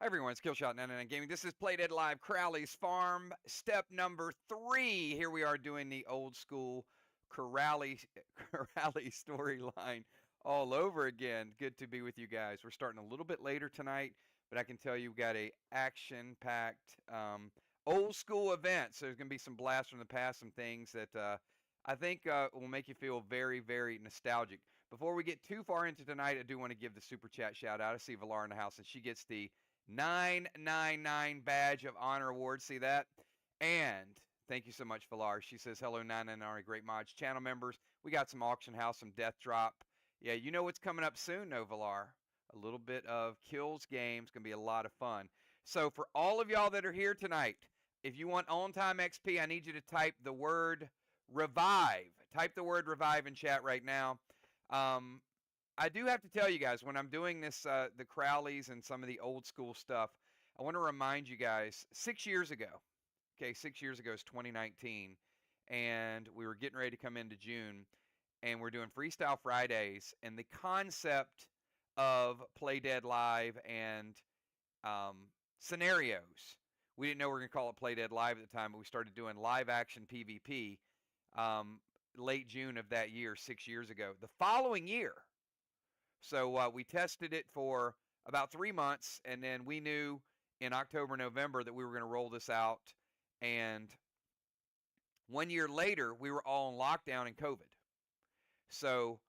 Hi everyone, it's Killshot99 Gaming. This is Play Dead Live, Crowley's Farm, step number 3. Here we are doing the old school Crowley storyline all over again. Good to be with you guys. We're starting a little bit later tonight, but I can tell you we've got a action-packed old school event. So there's going to be some blasts from the past, some things that I think will make you feel very, very nostalgic. Before we get too far into tonight, I do want to give the Super Chat shout out. I see Valar in the house, and she gets the 999 Badge of Honor Award. See that? And thank you so much, Valar. She says, hello, 999 Great Mods channel members. We got some auction house, some death drop. Yeah, you know what's coming up soon, no, Valar? A little bit of kills games. Going to be a lot of fun. So for all of y'all that are here tonight, if you want on-time XP, I need you to type the word revive. Type the word revive in chat right now. I do have to tell you guys, when I'm doing this, the Crowleys and some of the old school stuff, I want to remind you guys, 6 years ago, okay, 6 years ago is 2019, and we were getting ready to come into June, and we're doing Freestyle Fridays, and the concept of Play Dead Live and scenarios, we didn't know we were going to call it Play Dead Live at the time, but we started doing live action PvP late June of that year, 6 years ago. The following year, so we tested it for about 3 months, and then we knew in October, November that we were going to roll this out. And 1 year later, we were all in lockdown and COVID. So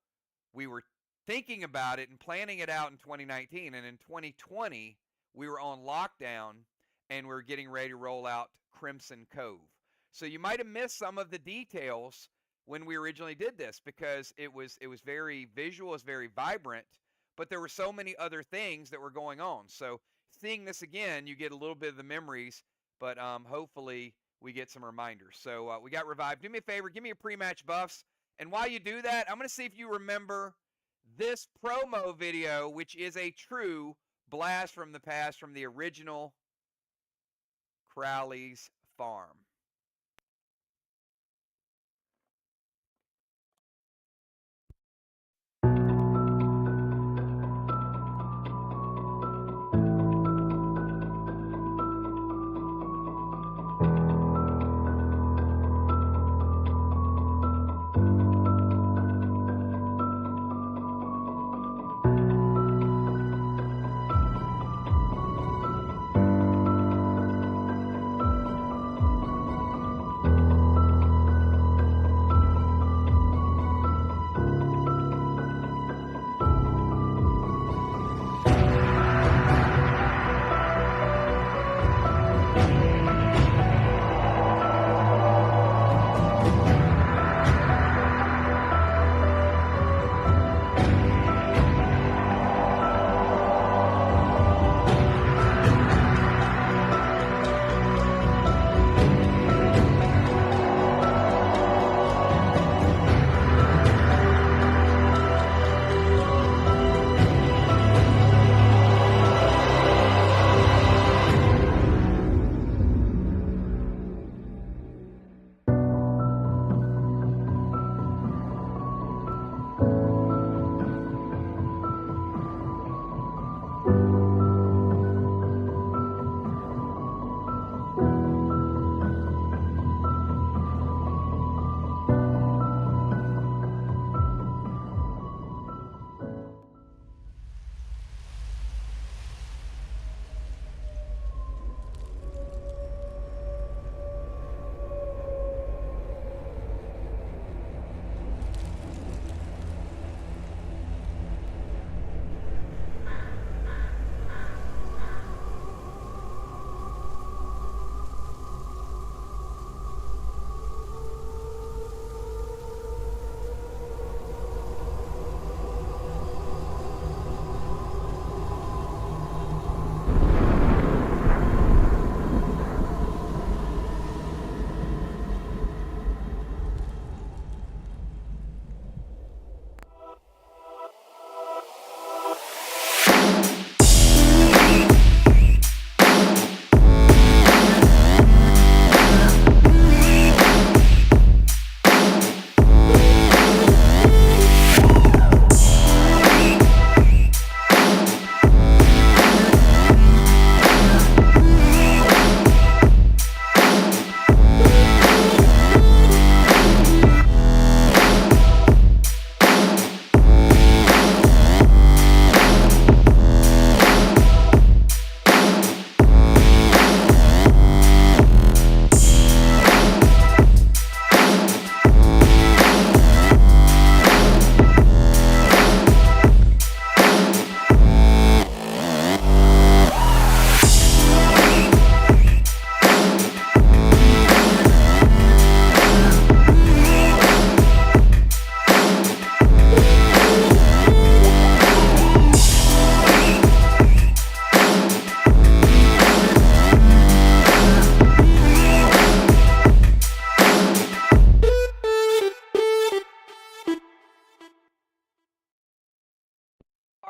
we were thinking about it and planning it out in 2019. And in 2020, we were on lockdown, and we were getting ready to roll out Crimson Cove. So you might have missed some of the details when we originally did this, because it was very visual, it was very vibrant, but there were so many other things that were going on. So seeing this again, you get a little bit of the memories, but hopefully we get some reminders. So we got revived. Do me a favor, give me your pre-match buffs. And while you do that, I'm going to see if you remember this promo video, which is a true blast from the past from the original Crowley's Farm.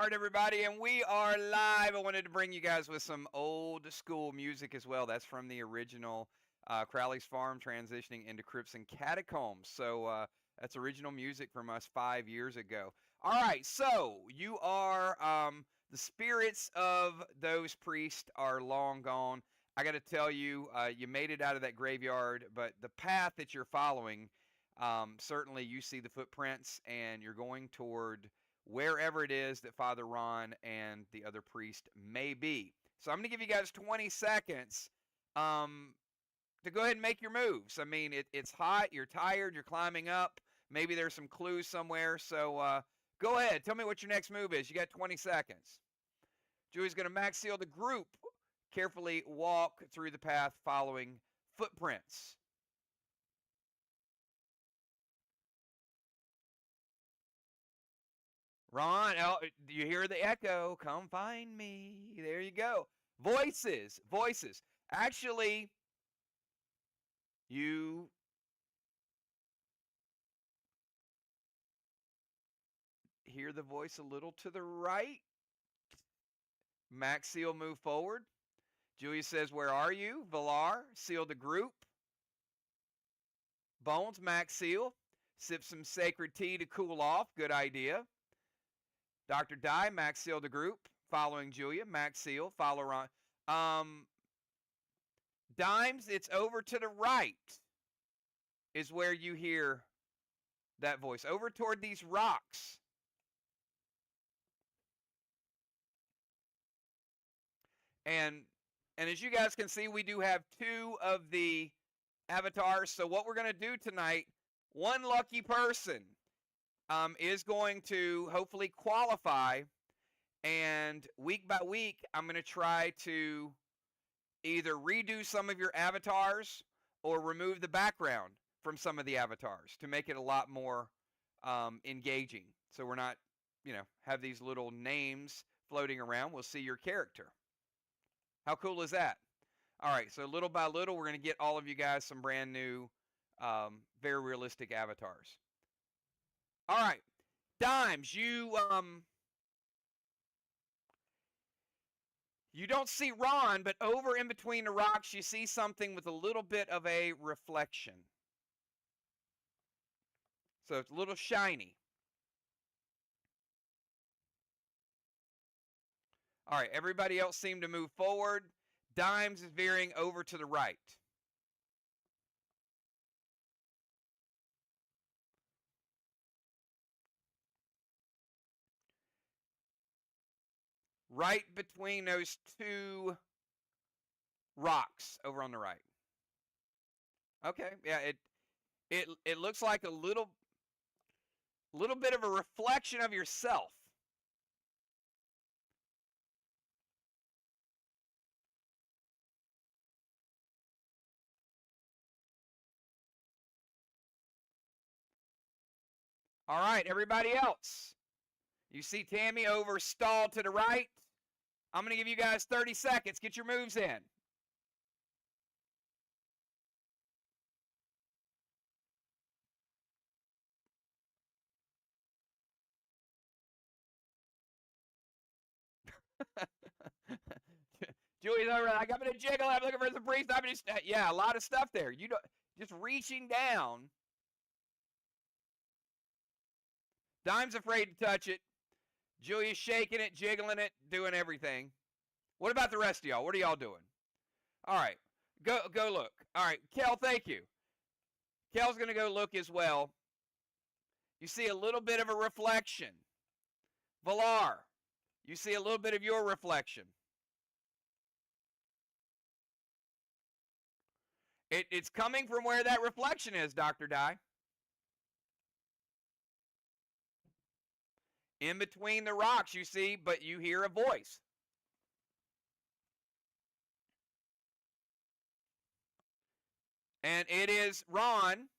All right, everybody, and we are live. I wanted to bring you guys with some old school music as well. That's from the original Crowley's Farm transitioning into Crypts and Catacombs. So that's original music from us 5 years ago. All right, so you are, the spirits of those priests are long gone. I got to tell you, you made it out of that graveyard, but the path that you're following, certainly you see the footprints and you're going toward wherever it is that Father Ron and the other priest may be. So I'm going to give you guys 20 seconds to go ahead and make your moves. I mean, it's hot, you're tired, you're climbing up. Maybe there's some clues somewhere. So go ahead. Tell me what your next move is. You got 20 seconds. Julie's going to max seal the group. Carefully walk through the path following footprints. Ron, oh, do you hear the echo? Come find me. There you go. Voices, voices. Actually, you hear the voice a little to the right. Max seal, move forward. Julia says, where are you? Valar, seal the group. Bones, max seal. Sip some sacred tea to cool off. Good idea. Dr. Di, max seal the group. Following Julia, max seal. Follow Ron. Dimes, it's over to the right is where you hear that voice. Over toward these rocks. And as you guys can see, we do have two of the avatars. So what we're going to do tonight, one lucky person is going to hopefully qualify. And week by week, I'm going to try to either redo some of your avatars or remove the background from some of the avatars to make it a lot more engaging. So we're not, have these little names floating around. We'll see your character. How cool is that? All right, so little by little, we're going to get all of you guys some brand new, very realistic avatars. All right, Dimes, you don't see Ron, but over in between the rocks, you see something with a little bit of a reflection. So it's a little shiny. All right, everybody else seemed to move forward. Dimes is veering over to the right. Right between those two rocks over on the right. Okay, yeah, it looks like a little bit of a reflection of yourself. All right, everybody else. You see Tammy over stall to the right. I'm going to give you guys 30 seconds. Get your moves in. Julie's over. Like, I'm going to jiggle. I'm looking for some priest. I'm just, yeah, a lot of stuff there. You don't, just reaching down. Dime's afraid to touch it. Julia's shaking it, jiggling it, doing everything. What about the rest of y'all? What are y'all doing? All right, go look. All right, Kel, thank you. Kel's going to go look as well. You see a little bit of a reflection. Valar, you see a little bit of your reflection. It's coming from where that reflection is, Dr. Di. In between the rocks, you see, but you hear a voice. And it is Ron's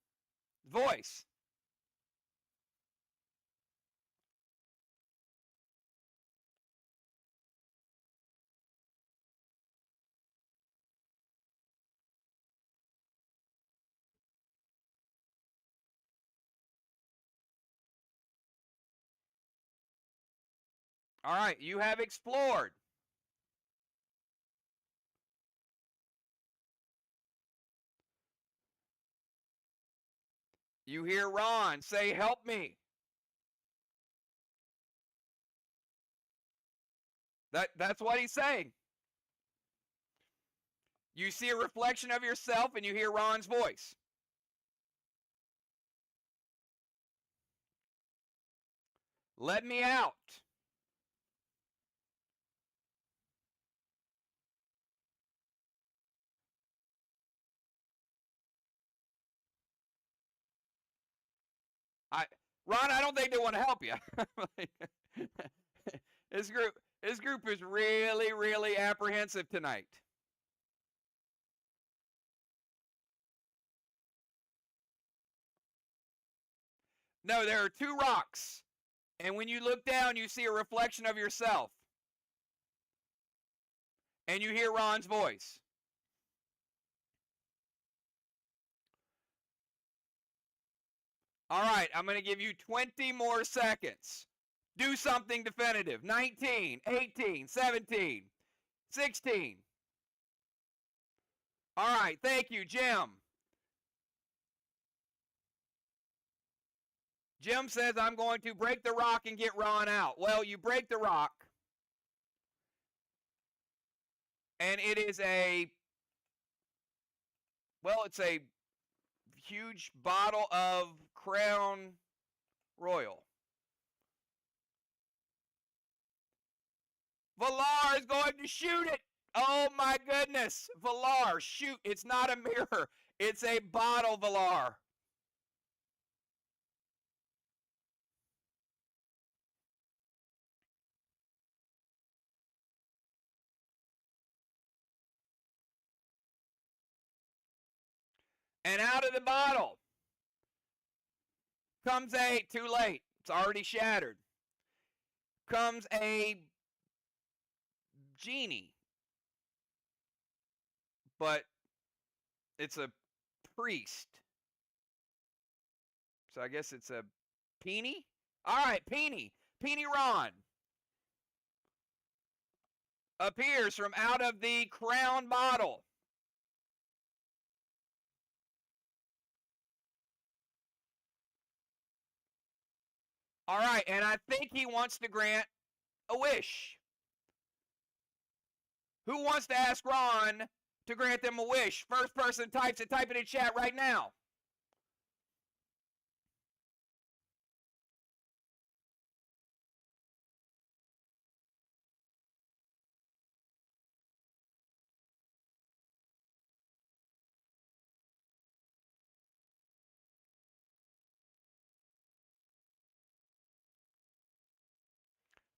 voice. All right, you have explored. You hear Ron say, "Help me." That's what he's saying. You see a reflection of yourself and you hear Ron's voice. Let me out. Ron, I don't think they want to help you. His group is really, really apprehensive tonight. No, there are two rocks. And when you look down, you see a reflection of yourself. And you hear Ron's voice. All right, I'm going to give you 20 more seconds. Do something definitive. 19, 18, 17, 16. All right, thank you, Jim. Jim says, I'm going to break the rock and get Ron out. Well, you break the rock, and it is it's a huge bottle of Crown Royal. Valar is going to shoot it. Oh my goodness. Valar, shoot. It's not a mirror. It's a bottle, Valar. And out of the bottle comes too late. It's already shattered. Comes a genie. But it's a priest. So I guess it's a Peony? All right, Peony. Peony Ron appears from out of the crown bottle. All right, and I think he wants to grant a wish. Who wants to ask Ron to grant them a wish? First person types it. Type it in chat right now.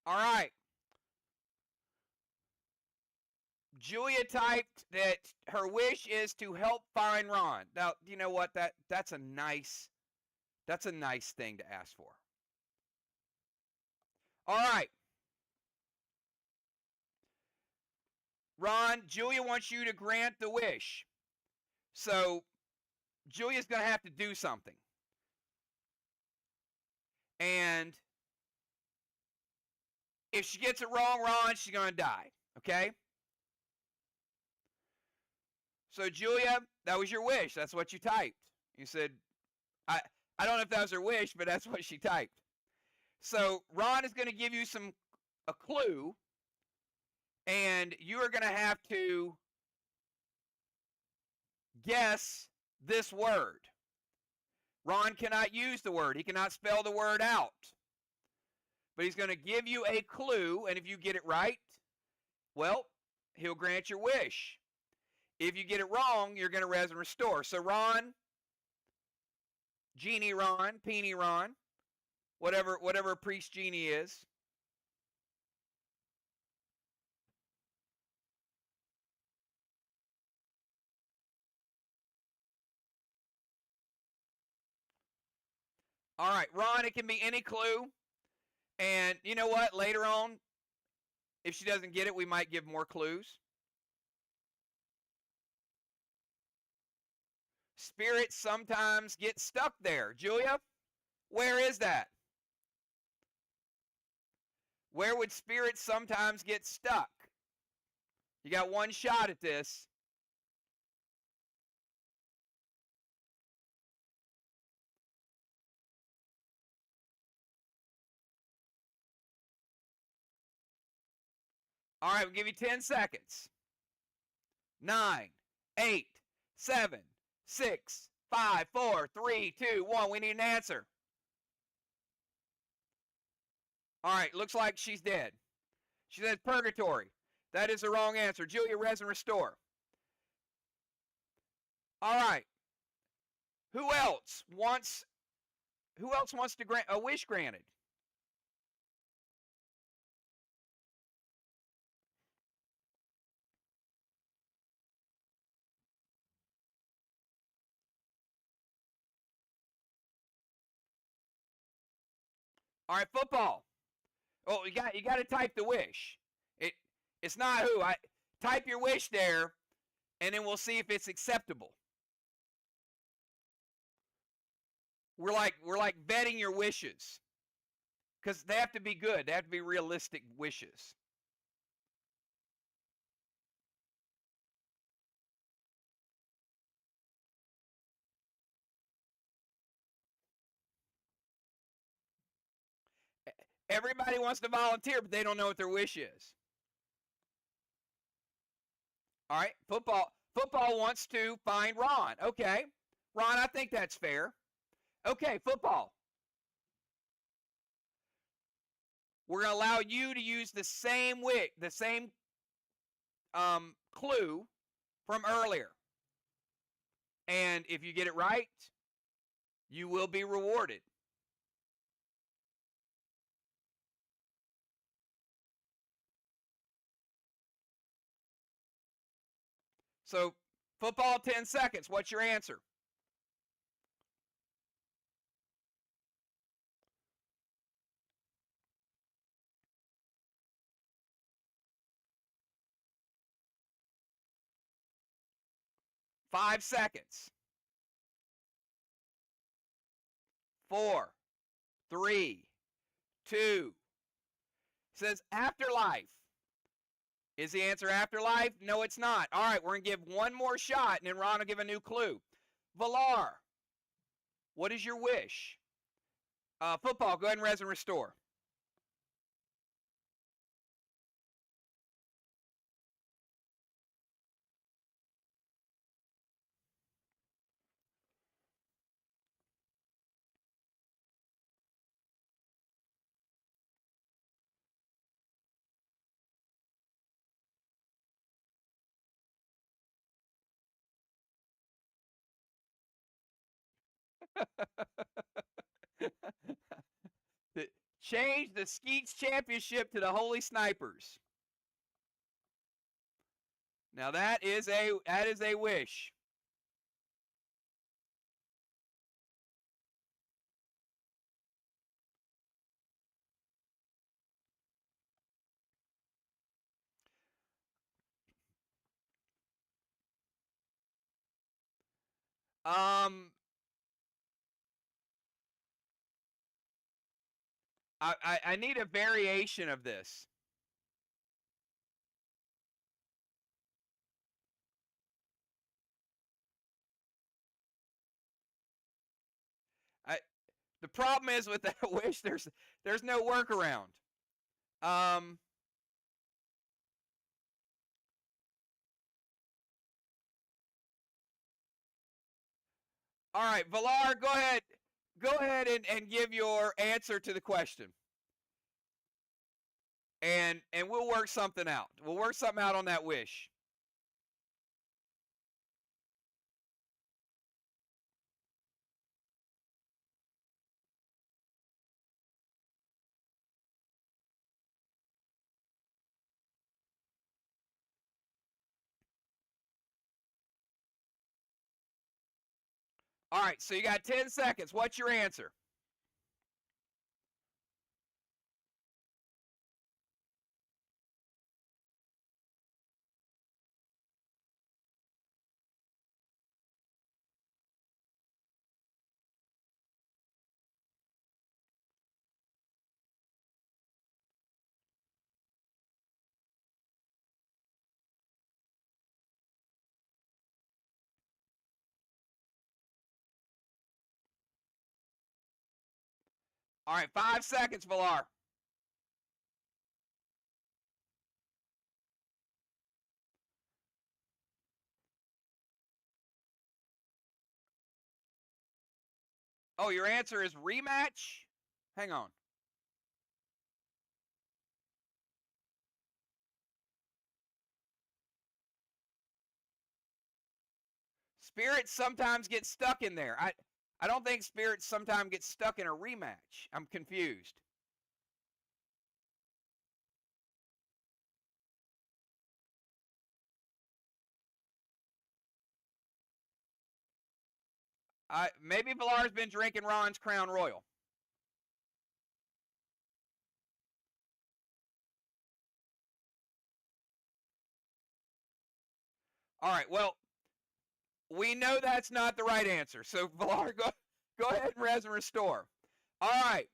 All right. Julia typed that her wish is to help find Ron. Now, you know what? That's a nice thing to ask for. All right. Ron, Julia wants you to grant the wish. So, Julia's going to have to do something. And if she gets it wrong, Ron, she's going to die. Okay? So, Julia, that was your wish. That's what you typed. You said, I don't know if that was her wish, but that's what she typed. So, Ron is going to give you a clue, and you are going to have to guess this word. Ron cannot use the word. He cannot spell the word out. But he's going to give you a clue, and if you get it right, well, he'll grant your wish. If you get it wrong, you're going to res and restore. So Ron, Genie Ron, Peony Ron, whatever priest genie is. All right, Ron, it can be any clue. And you know what? Later on, if she doesn't get it, we might give more clues. Spirits sometimes get stuck there. Julia, where is that? Where would spirits sometimes get stuck? You got one shot at this. All right, we'll give you 10 seconds. 9, 8, 7, 6, 5, 4, 3, 2, 1. We need an answer. All right, looks like she's dead. She says purgatory. That is the wrong answer. Julia, res and restore. All right. Who else wants to grant a wish granted? All right, football. Oh, you got to type the wish. It's not who. I type your wish there, and then we'll see if it's acceptable. We're like vetting your wishes because they have to be good. They have to be realistic wishes. Everybody wants to volunteer, but they don't know what their wish is. All right, football wants to find Ron. Okay, Ron, I think that's fair. Okay, football. We're going to allow you to use the same clue from earlier. And if you get it right, you will be rewarded. So, football, 10 seconds. What's your answer? Five seconds. 4, 3, 2. It says afterlife. Is the answer afterlife? No, it's not. All right, we're going to give one more shot, and then Ron will give a new clue. Valar, what is your wish? Football, go ahead and res and restore. Change the Skeets Championship to the Holy Snipers. Now that is a wish. Um, I need a variation of this. I the problem is with that wish, there's no workaround. Um, all right, Valar, go ahead. Go ahead and give your answer to the question. And we'll work something out. We'll work something out on that wish. All right, so you got 10 seconds. What's your answer? All right, 5 seconds, Villar. Oh, your answer is rematch? Hang on. Spirits sometimes get stuck in there. I don't think spirits sometimes get stuck in a rematch. I'm confused. Maybe Villar's been drinking Ron's Crown Royal. All right, well, we know that's not the right answer. So, Villar, go ahead and res and restore. All right.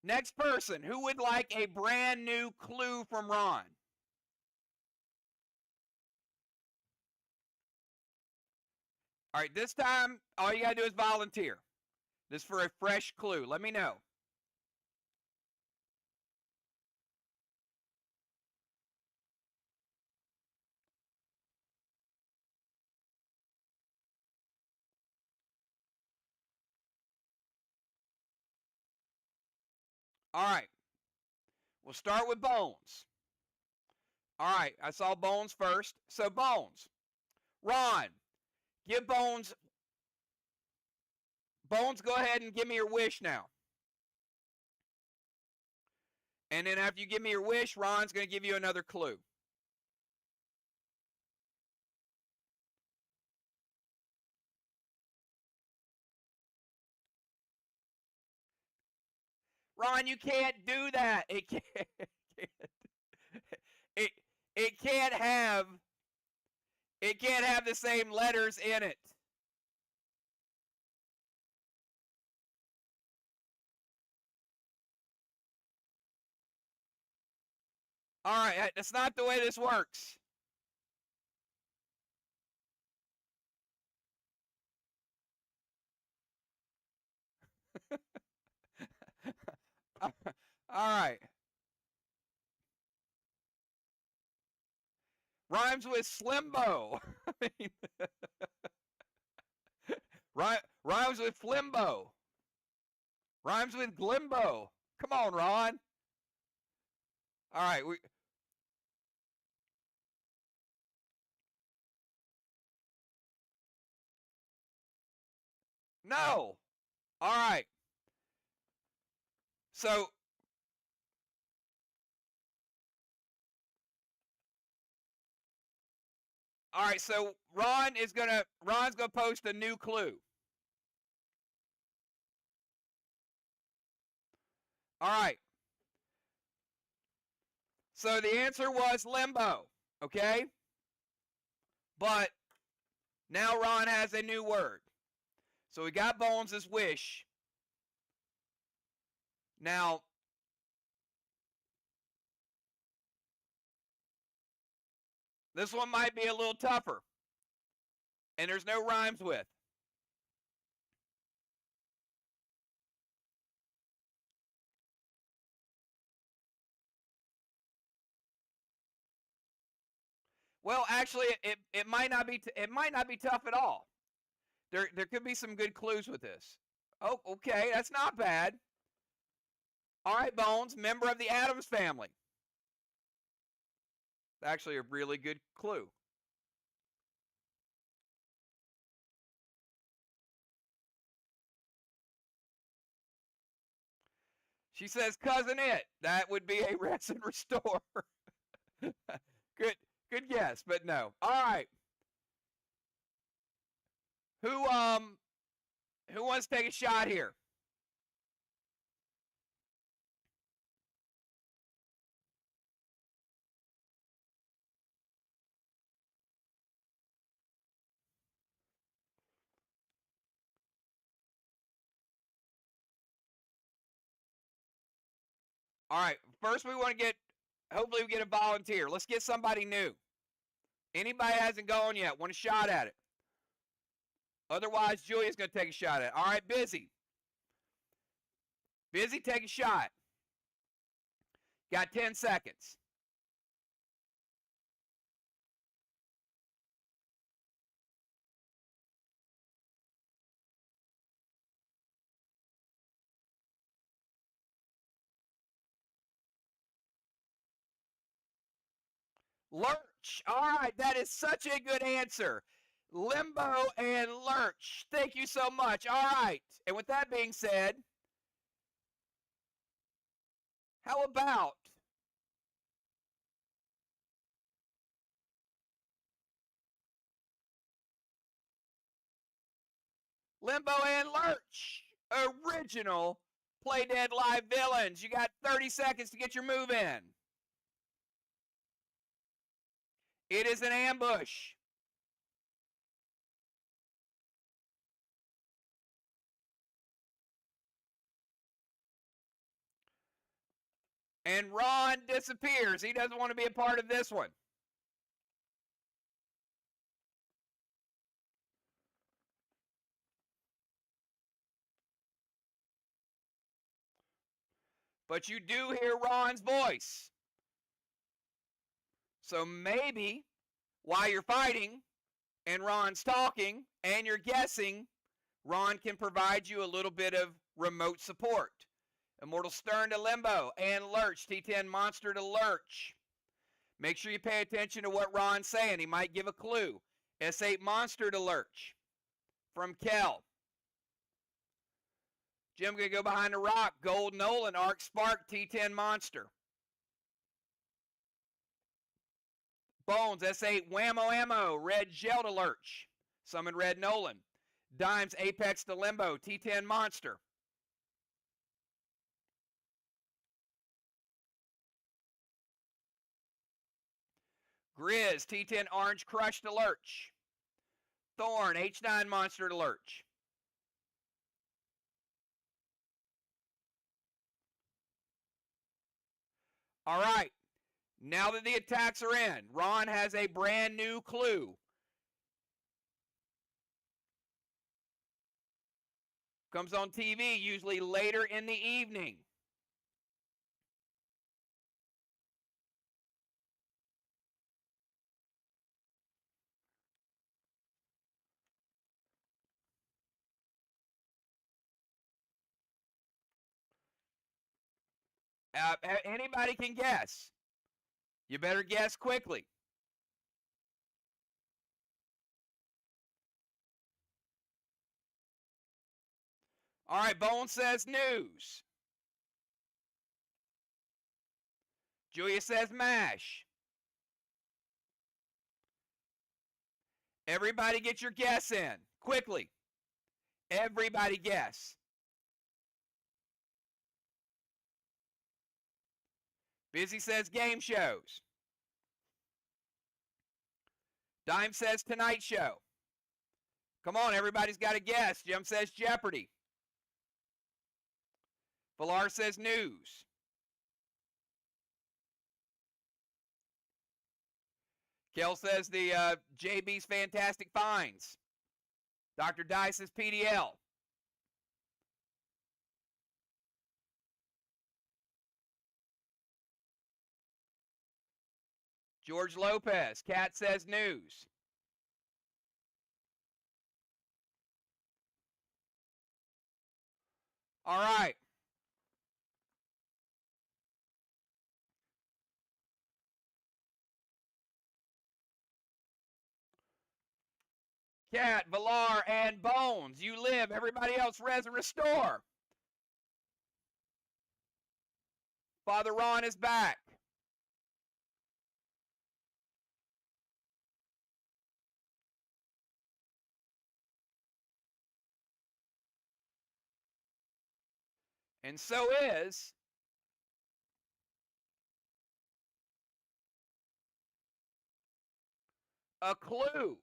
Next person, who would like a brand new clue from Ron? All right, this time, all you got to do is volunteer. This is for a fresh clue. Let me know. All right. We'll start with Bones. All right, I saw Bones first. So, Bones. Ron, give Bones. Bones, go ahead and give me your wish now. And then after you give me your wish, Ron's going to give you another clue. Ron, you can't do that. It can't. It can't have. It can't have the same letters in it. All right, that's not the way this works. All right. Rhymes with Slimbo. I mean, rhymes with Flimbo. Rhymes with Glimbo. Come on, Ron. All right. No. All right. So all right, so Ron's gonna post a new clue. All right. So the answer was limbo, okay? But now Ron has a new word. So we got Bones' wish. Now, this one might be a little tougher. And there's no rhymes with. Well, actually, it might not be tough at all. There could be some good clues with this. Oh, okay, that's not bad. All right, Bones, member of the Addams family. Actually, a really good clue. She says, "Cousin it." That would be a rinse and restore. Good guess, but no. All right. Who wants to take a shot here? All right. First, we want to get. Hopefully, we get a volunteer. Let's get somebody new. Anybody hasn't gone yet? Want a shot at it? Otherwise, Julia's going to take a shot at it. All right, Busy. Busy, take a shot. Got 10 seconds. Lurch. All right, that is such a good answer. Limbo and lurch. Thank you so much. All right. And with that being said, how about Limbo and Lurch? Original Play Dead Live villains. You got 30 seconds to get your move in. It is an ambush. And Ron disappears. He doesn't want to be a part of this one. But you do hear Ron's voice. So maybe while you're fighting and Ron's talking and you're guessing, Ron can provide you a little bit of remote support. Immortal Stern to Limbo and Lurch. T10 Monster to Lurch. Make sure you pay attention to what Ron's saying. He might give a clue. S8 Monster to Lurch from Kel. Jim going to go behind the rock. Gold Nolan, Arc Spark, T10 Monster. Bones, S8 Whammo Ammo, Red Gel to Lurch. Summon Red Nolan. Dimes, Apex to Limbo, T10 Monster. Grizz, T10 Orange Crush to Lurch. Thorn, H9 Monster to Lurch. All right. Now that the attacks are in, Ron has a brand new clue. Comes on TV usually later in the evening. Anybody can guess. You better guess quickly. All right, Bone says news. Julia says MASH. Everybody get your guess in. Quickly. Everybody guess. Busy says game shows. Dime says Tonight Show. Come on, everybody's got a guess. Jim says Jeopardy. Villar says news. Kel says the JB's Fantastic Finds. Dr. Dye says PDL. George Lopez. Cat says news. All right. Cat, Villar, and Bones. You live. Everybody else res and restore. Father Ron is back. And so is a clue.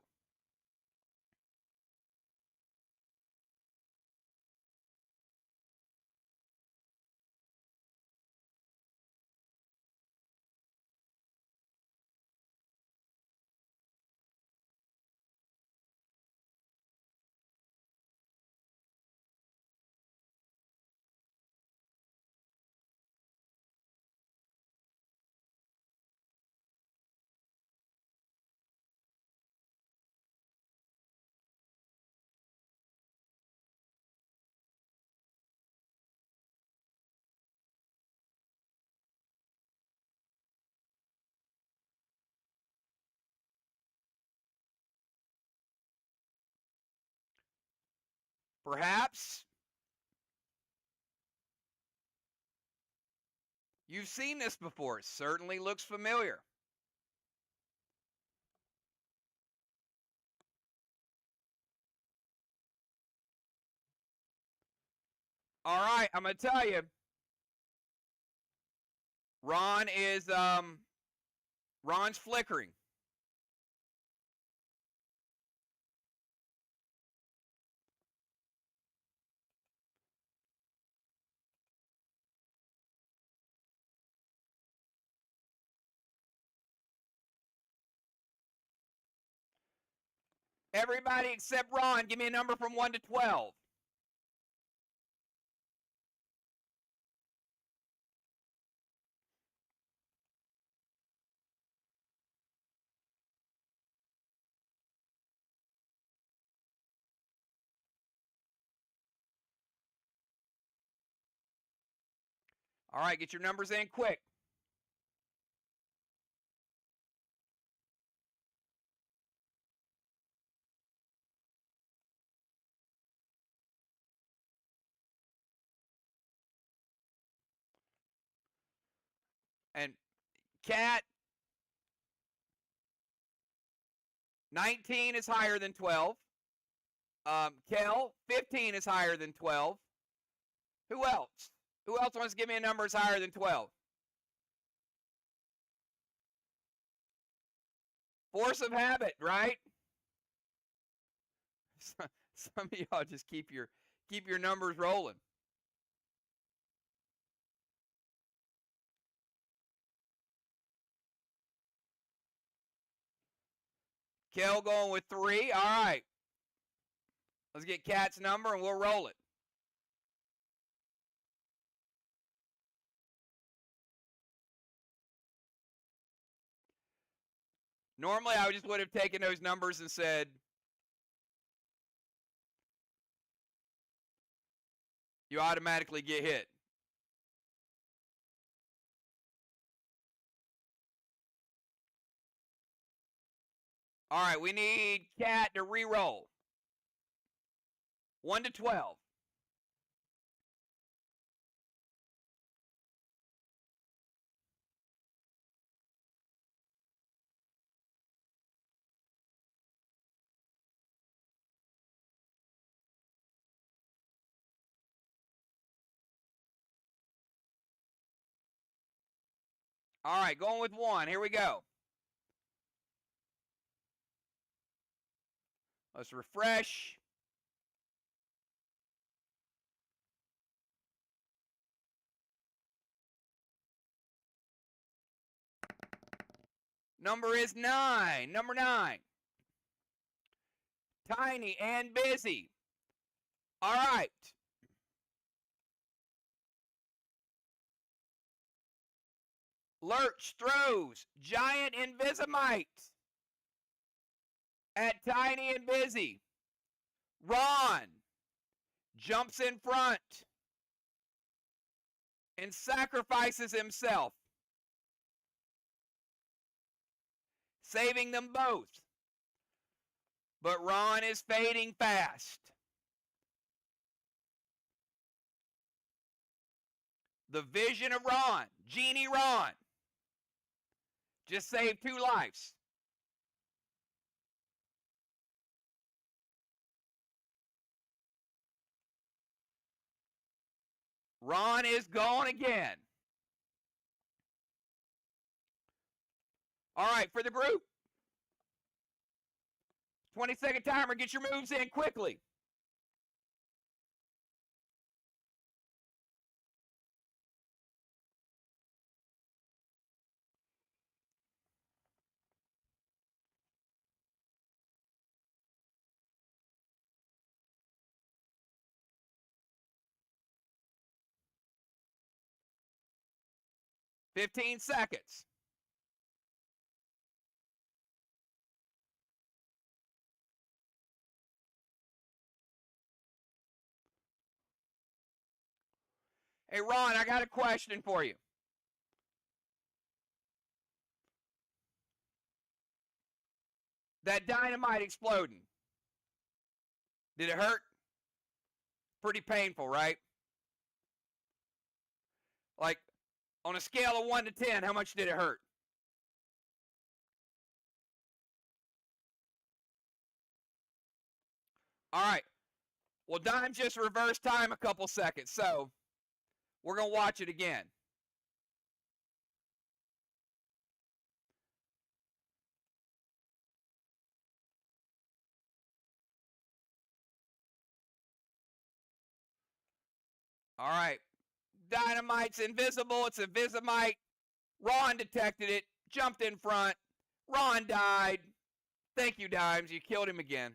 Perhaps you've seen this before. It certainly looks familiar. All right, I'm going to tell you. Ron's flickering. Everybody except Ron, give me a number from 1 to 12. All right, get your numbers in quick. And Cat, 19 is higher than 12. Kel, 15 is higher than 12. Who else? Who else wants to give me a number that's higher than 12? Force of habit, right? Some of y'all just keep your numbers rolling. Kel going with 3. All right. Let's get Cat's number and we'll roll it. Normally, I just would have taken those numbers and said, you automatically get hit. All right, we need Cat to re-roll. 1 to 12. All right, going with 1. Here we go. Let's refresh. Number is 9. Number 9. Tiny and busy. All right. Lurch throws giant Invisimite at Tiny and Busy. Ron jumps in front and sacrifices himself, saving them both. But Ron is fading fast. The vision of Ron, Genie Ron, just saved 2 lives. Ron is gone again. All right, for the group. 20-second timer. Get your moves in quickly. Fifteen seconds. Hey, Ron, I got a question for you. That dynamite exploding, did it hurt? Pretty painful, right? Like, on a scale of 1 to 10, how much did it hurt? All right. Well, Dime just reversed time a couple seconds, so we're going to watch it again. All right. Dynamite's invisible. It's a Visimite. Ron detected it, jumped in front. Ron died. Thank you, Dimes. You killed him again.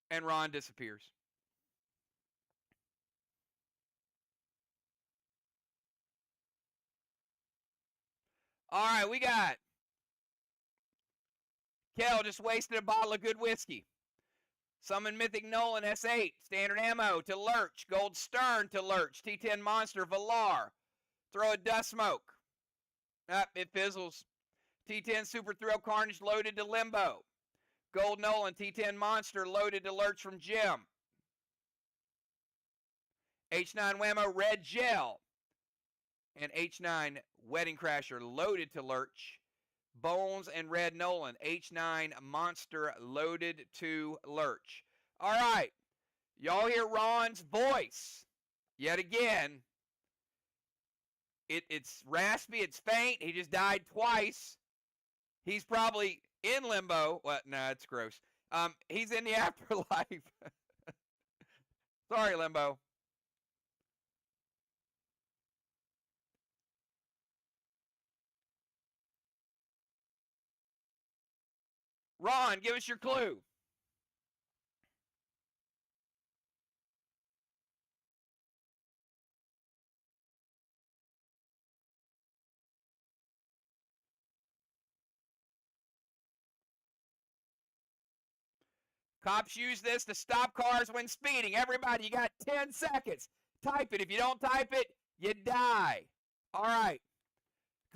And Ron disappears. All right, we got Kel just wasted a bottle of good whiskey. Summon Mythic Nolan S8. Standard ammo to Lurch. Gold Stern to Lurch. T10 Monster Valar. Throw a dust smoke. It fizzles. T10 Super Thrill Carnage loaded to Limbo. Gold Nolan T10 Monster loaded to Lurch from Jim. H9 Whammo Red Gel. And H9 Wedding Crasher loaded to Lurch. Bones and Red Nolan. H9 Monster loaded to Lurch. All right. Y'all hear Ron's voice. Yet again. It's raspy. It's faint. He just died twice. He's probably in limbo. Well, nah, it's gross. He's in the afterlife. Sorry, Limbo. Ron, give us your clue. Cops use this to stop cars when speeding. Everybody, you got 10 seconds. Type it. If you don't type it, you die. All right.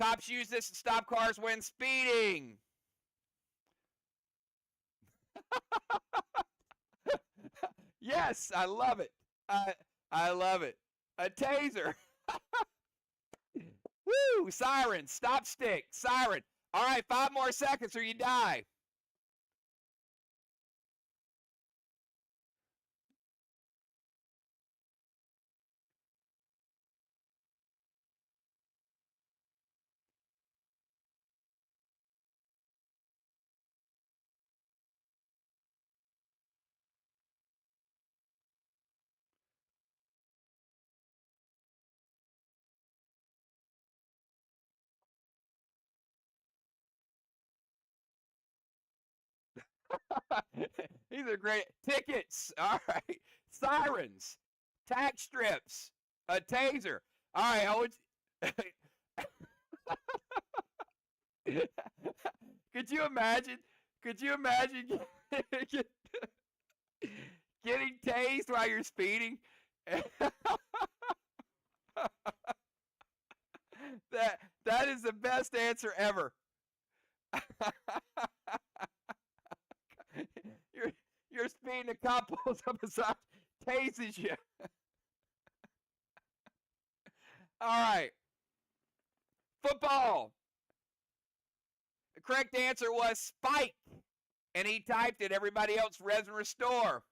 Cops use this to stop cars when speeding. Yes, I love it. I love it. A taser. Woo! Siren. Stop stick. Siren. All right, 5 more seconds or you die. These are great. Tickets. All right. Sirens. Tax strips. A taser. All right. Could you imagine? Could you imagine getting tased while you're speeding? that is the best answer ever. you're speeding, a cop pulls up beside, tases you. All right. Football. The correct answer was Spike. And he typed it. Everybody else, res and restore.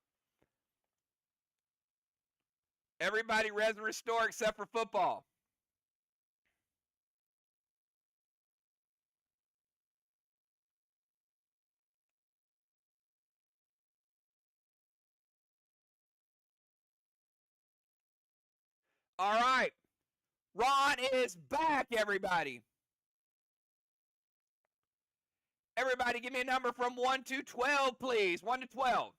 Everybody res and restore except for football. All right. Ron is back, everybody. Everybody give me a number from 1 to 12, please. 1 to 12.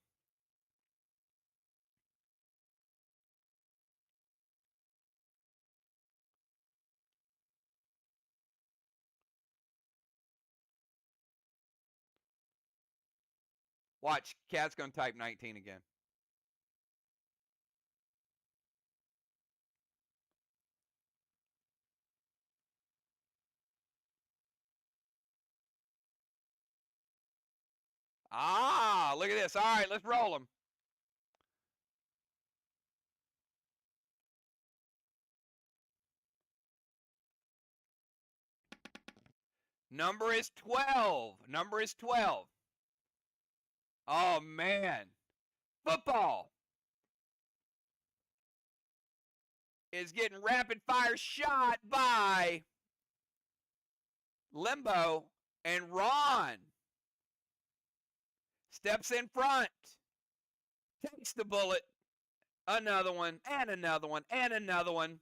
Watch, Cat's going to type 19 again. Ah, Ah, look at this. All right, let's roll them. Number is 12. Number is 12. Oh, man. Football is getting rapid fire shot by Limbo, and Ron steps in front, takes the bullet, another one, and another one, and another one.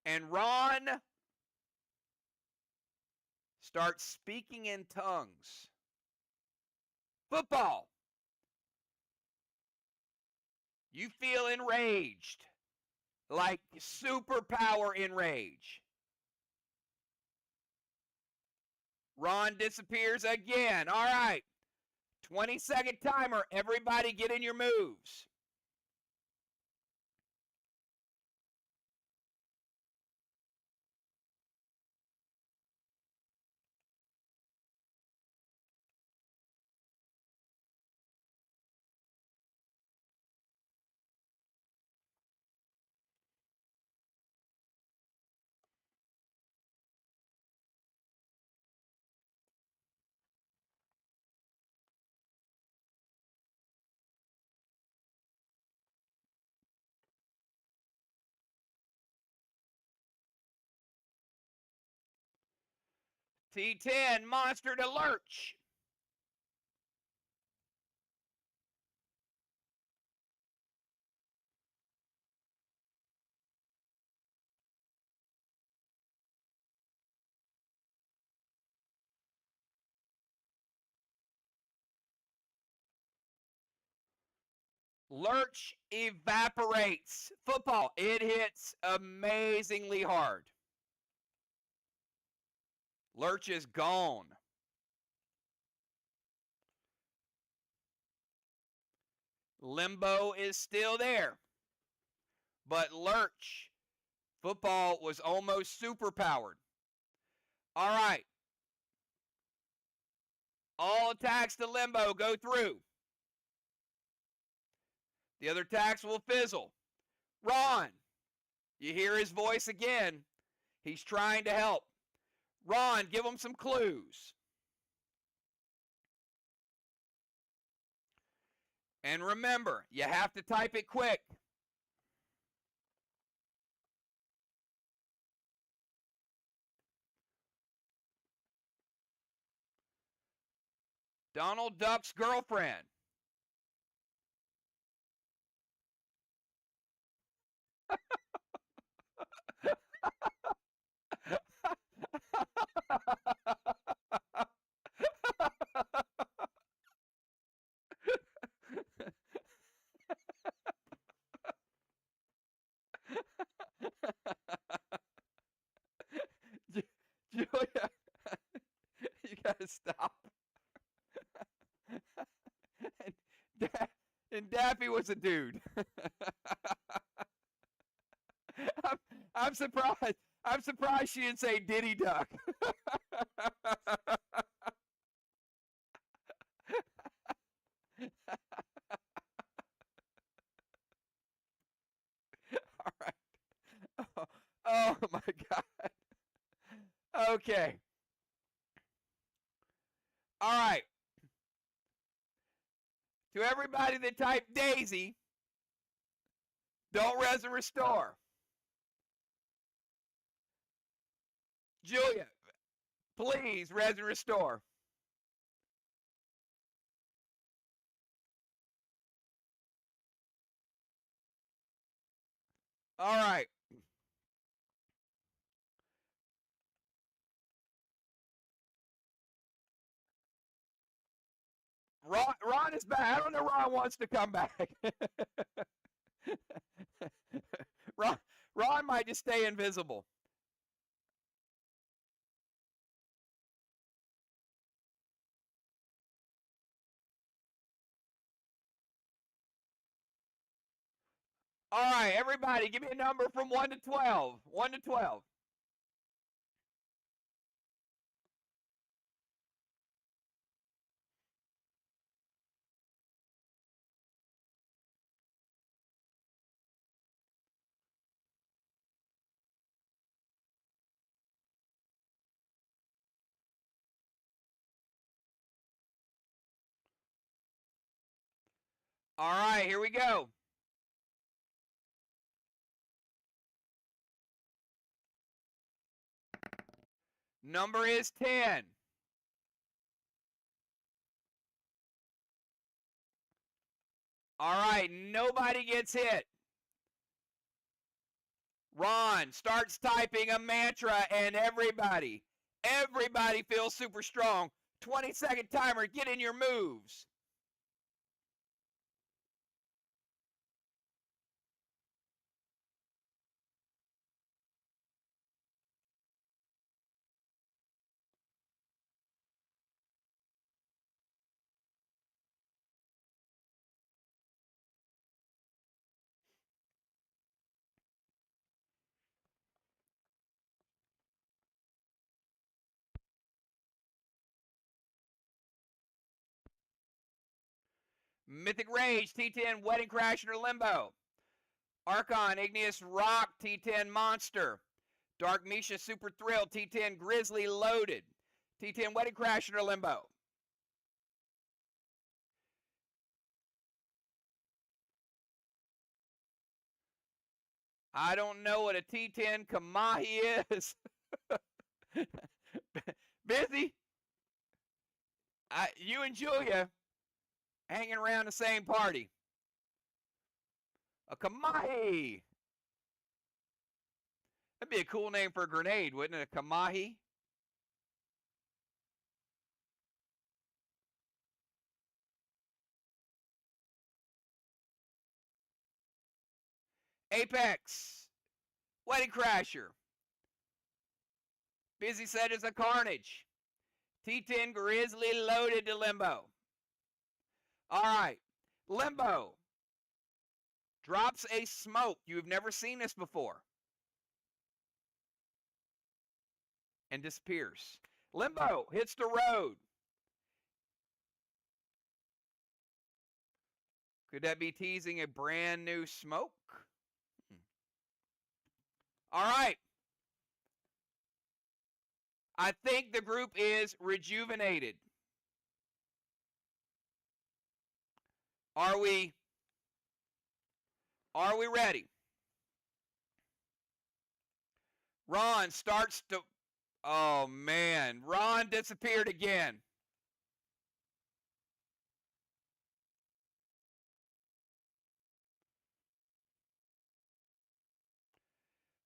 And Ron starts speaking in tongues. Football. You feel enraged, like superpower enrage. Ron disappears again. All right. 20-second timer. Everybody get in your moves. T10, monster to lurch. Lurch evaporates. Football, it hits amazingly hard. Lurch is gone. Limbo is still there. But Lurch, football was almost superpowered. All right. All attacks to Limbo go through. The other attacks will fizzle. Ron, you hear his voice again. He's trying to help. Ron, give him some clues. And remember, you have to type it quick. Donald Duck's girlfriend. Julia, you gotta stop. And Daffy was a dude. I'm surprised. I'm surprised she didn't say Diddy Duck. All right. Oh my God. Okay. All right. To everybody that typed Daisy, don't res and restore. Julia, please res and restore. All right. Ron is back. I don't know Ron wants to come back. Ron might just stay invisible. All right, everybody, give me a number from 1 to 12. 1 to 12. All right, here we go. Number is 10. All right, nobody gets hit. Ron starts typing a mantra, and everybody feels super strong. 20-second timer, get in your moves. Mythic Rage, T10, Wedding Crasher, Limbo. Archon, Igneous Rock, T10, Monster. Dark Misha, Super Thrill, T10, Grizzly, Loaded. T10, Wedding Crasher, Limbo. I don't know what a T10 Kamahi is. Busy. You and Julia hanging around the same party. A Kamahi. That'd be a cool name for a grenade, wouldn't it? A Kamahi. Apex. Wedding Crasher. Busy said it's a Carnage. T10 Grizzly, Loaded to Limbo. All right. Limbo drops a smoke. You've never seen this before. And disappears. Limbo hits the road. Could that be teasing a brand new smoke? All right. I think the group is rejuvenated. Are we ready? Ron starts to, oh man, Ron disappeared again.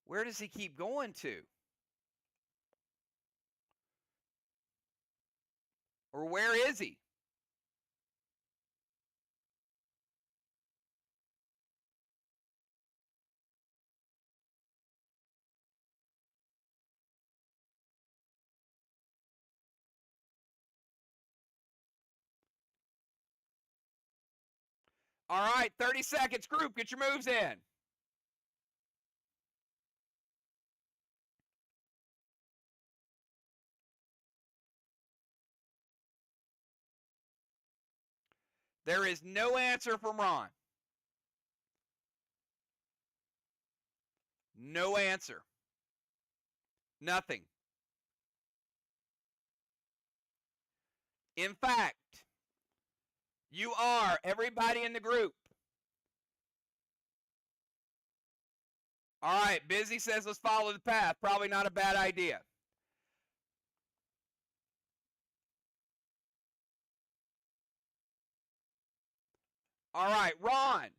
Where does he keep going to? Or where is he? All right, 30 seconds. Group, get your moves in. There is no answer from Ron. No answer. Nothing. In fact, you are, everybody in the group. All right, Busy says let's follow the path. Probably not a bad idea. All right, Ron.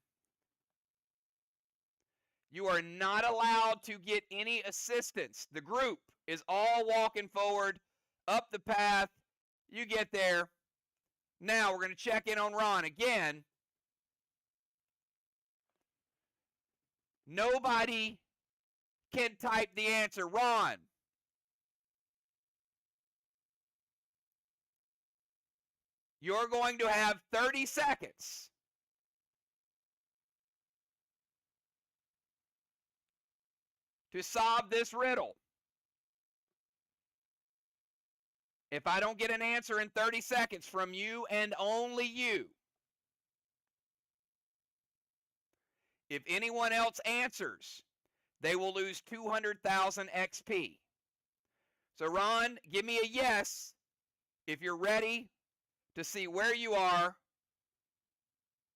You are not allowed to get any assistance. The group is all walking forward, up the path. You get there. Now we're going to check in on Ron again. Nobody can type the answer. Ron. You're going to have 30 seconds to solve this riddle. If I don't get an answer in 30 seconds from you and only you, if anyone else answers, they will lose 200,000 XP. So Ron, give me a yes if you're ready to see where you are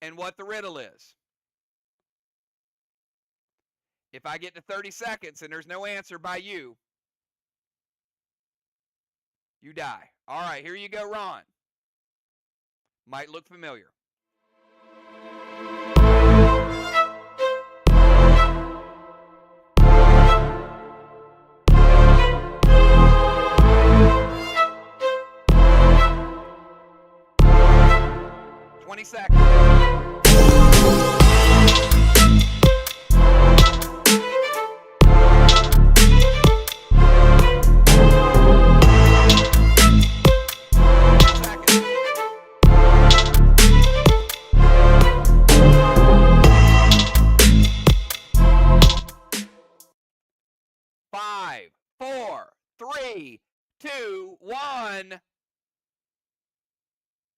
and what the riddle is. If I get to 30 seconds and there's no answer by you, you die. All right, here you go, Ron. Might look familiar. Seconds. 5, 4, 3, 2, 1.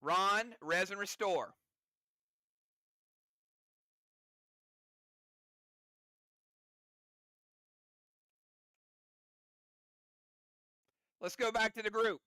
Ron, res and restore. Let's go back to the group.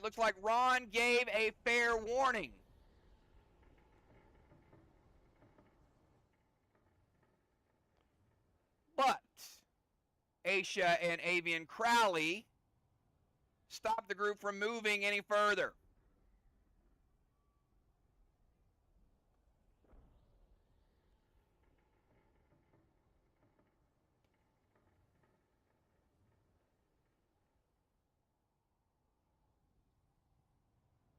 Looks like Ron gave a fair warning. But Aisha and Avian Crowley stopped the group from moving any further.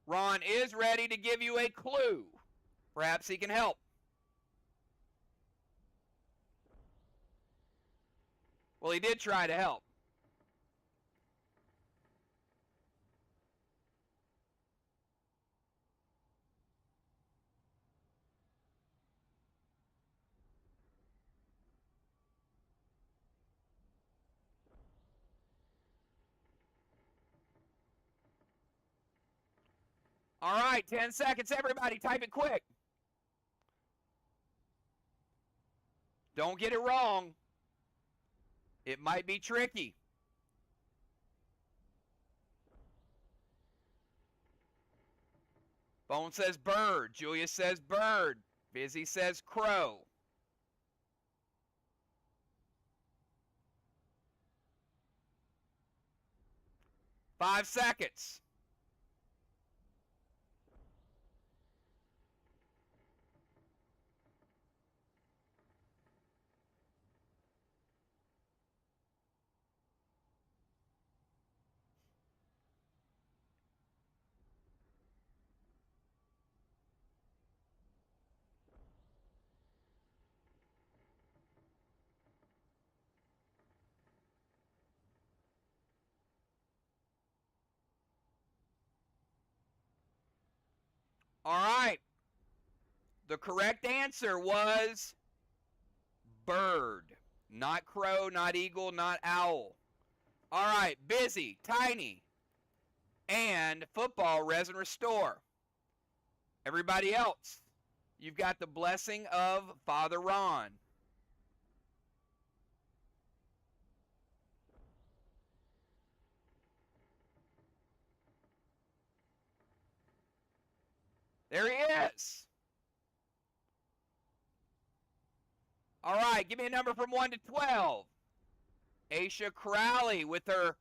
Ron is ready to give you a clue. Perhaps he can help. Well, he did try to help. All right, 10 seconds, everybody. Type it quick. Don't get it wrong. It might be tricky. Bone says bird. Julia says bird. Busy says crow. 5 seconds. All right. The correct answer was bird. Not crow, not eagle, not owl. All right. Busy, tiny, and football, res and restore. Everybody else, you've got the blessing of Father Ron. There he is. All right, give me a number from 1 to 12. Aisha Crowley with her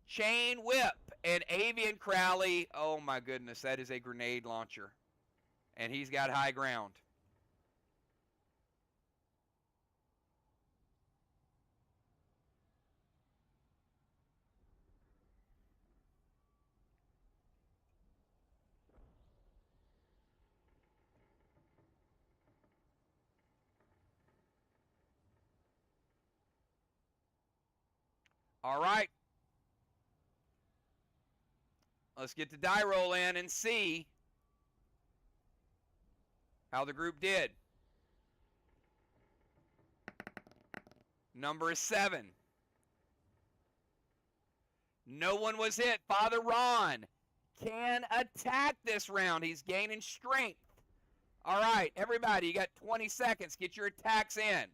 chain whip. And Avian Crowley, oh my goodness, that is a grenade launcher. And he's got high ground. All right. Let's get the die roll in and see how the group did. Number is 7. No one was hit. Father Ron can attack this round. He's gaining strength. All right, everybody, you got 20 seconds. Get your attacks in.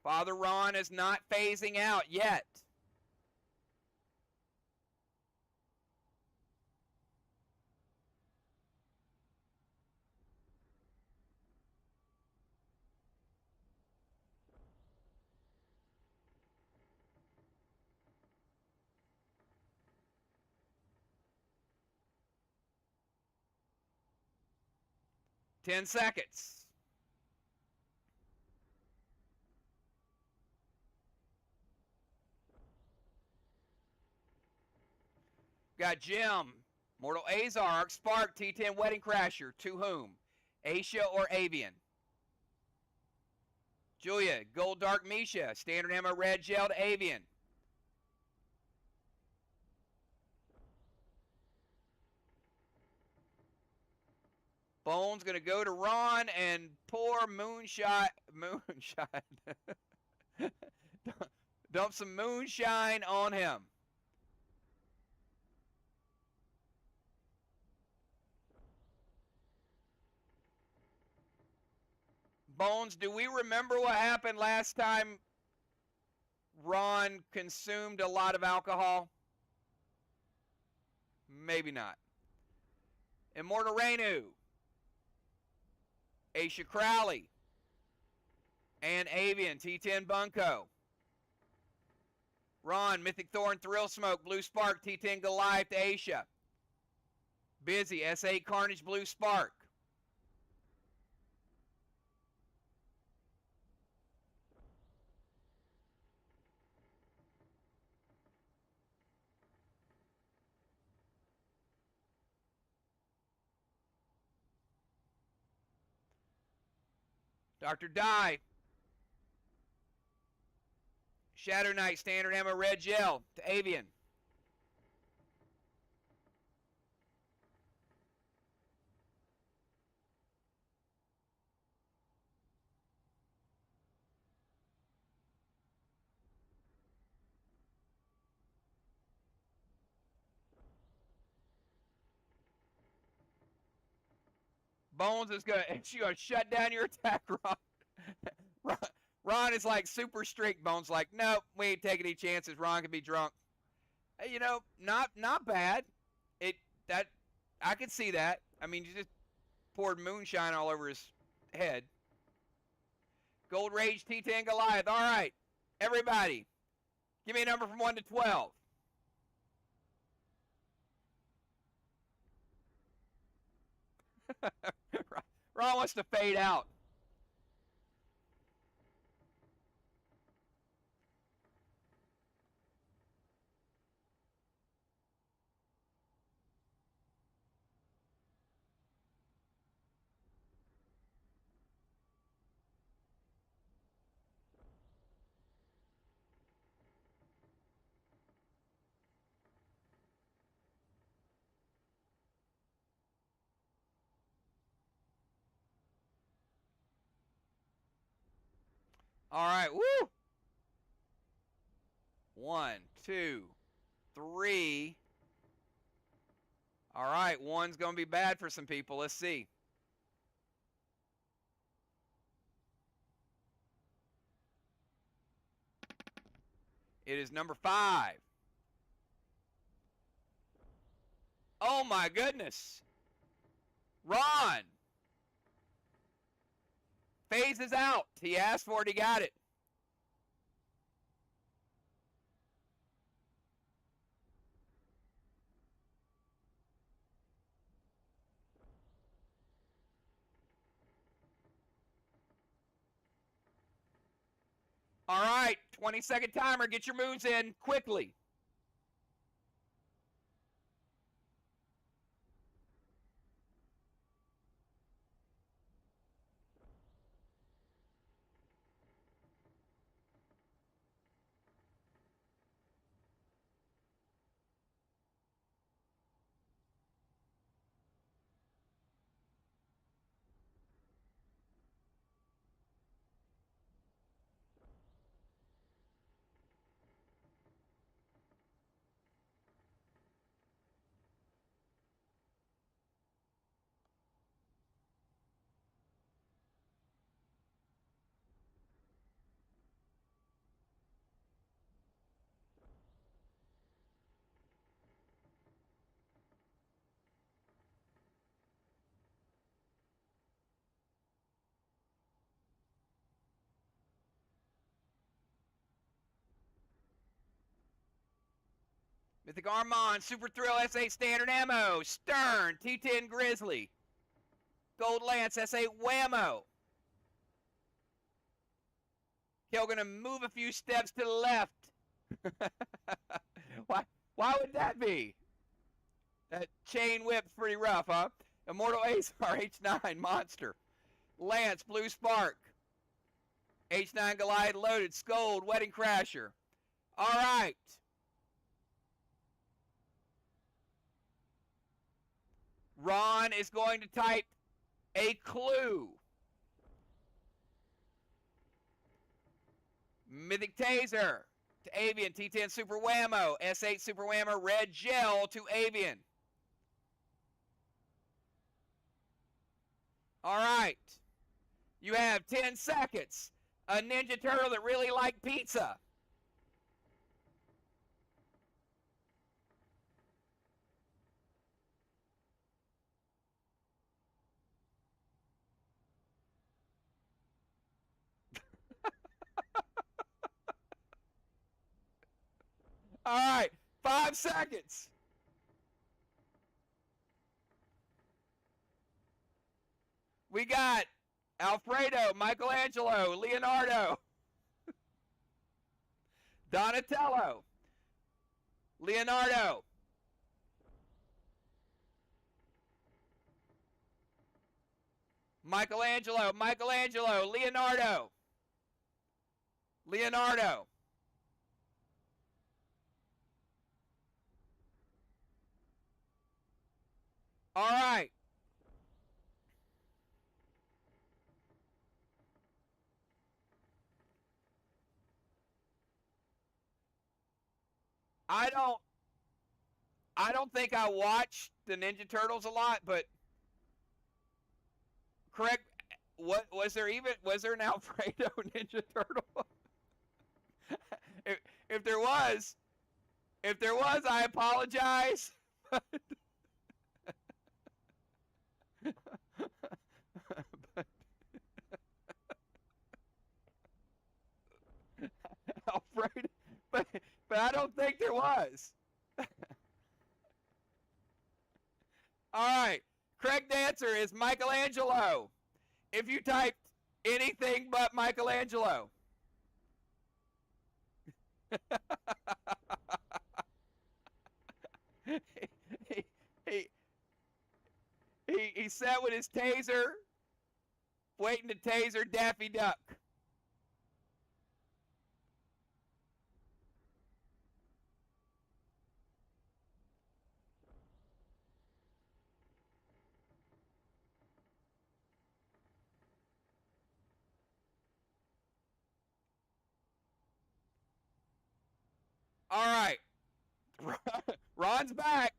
Father Ron is not phasing out yet. Ten seconds. Got Jim, Mortal Azark, Spark, T10 Wedding Crasher. To whom? Aisha or Avian? Julia, Gold Dark Misha, Standard Ammo Red Gel to Avian. Bone's going to go to Ron and pour moonshine. Dump some moonshine on him. Bones, do we remember what happened last time Ron consumed a lot of alcohol? Maybe not. Immortal Renu, Aisha Crowley, and Avian, T10 Bunko. Ron, Mythic Thorn, Thrill Smoke, Blue Spark, T10 Goliath to Aisha. Busy, S8 Carnage, Blue Spark. Dr. Dye. Shadow Knight, standard ammo, red gel to Avian. Bones is going to shut down your attack, Ron. Ron is like super strict. Bones like, nope, we ain't taking any chances. Ron can be drunk. Hey, you know, not bad. That I could see that. I mean, you just poured moonshine all over his head. Gold Rage T10 Goliath. All right, everybody, give me a number from 1 to 12. Ron wants to fade out. All right, woo! 1, 2, 3. All right, 1's going to be bad for some people. Let's see. It is number 5. Oh my goodness. Ron phases out. He asked for it, he got it. All right, 20-second timer. Get your moves in quickly. Mythic Armand, Super Thrill, S8 Standard Ammo, Stern, T10 Grizzly, Gold Lance, S8 Whammo. Okay, we're going to move a few steps to the left. Why would that be? That chain whip's pretty rough, huh? Immortal Ace, RH9 Monster. Lance, Blue Spark. H9 Goliath Loaded, Scold, Wedding Crasher. All right. Ron is going to type a clue. Mythic Taser to Avian, T10 Super Whammo, S8 Super Whammo, Red Gel to Avian. All right. You have 10 seconds. A Ninja Turtle that really liked pizza. All right, 5 seconds. We got Alfredo, Michelangelo, Leonardo, Donatello, Leonardo, Michelangelo, Leonardo. All right. I don't think I watched the Ninja Turtles a lot, but correct. What was there an Alfredo Ninja Turtle? if, if there was, I apologize. Alfredo, but I don't think there was. All right. Correct answer is Michelangelo. If you typed anything but Michelangelo. he, he, he sat with his taser, waiting to taser Daffy Duck. All right. Ron's back.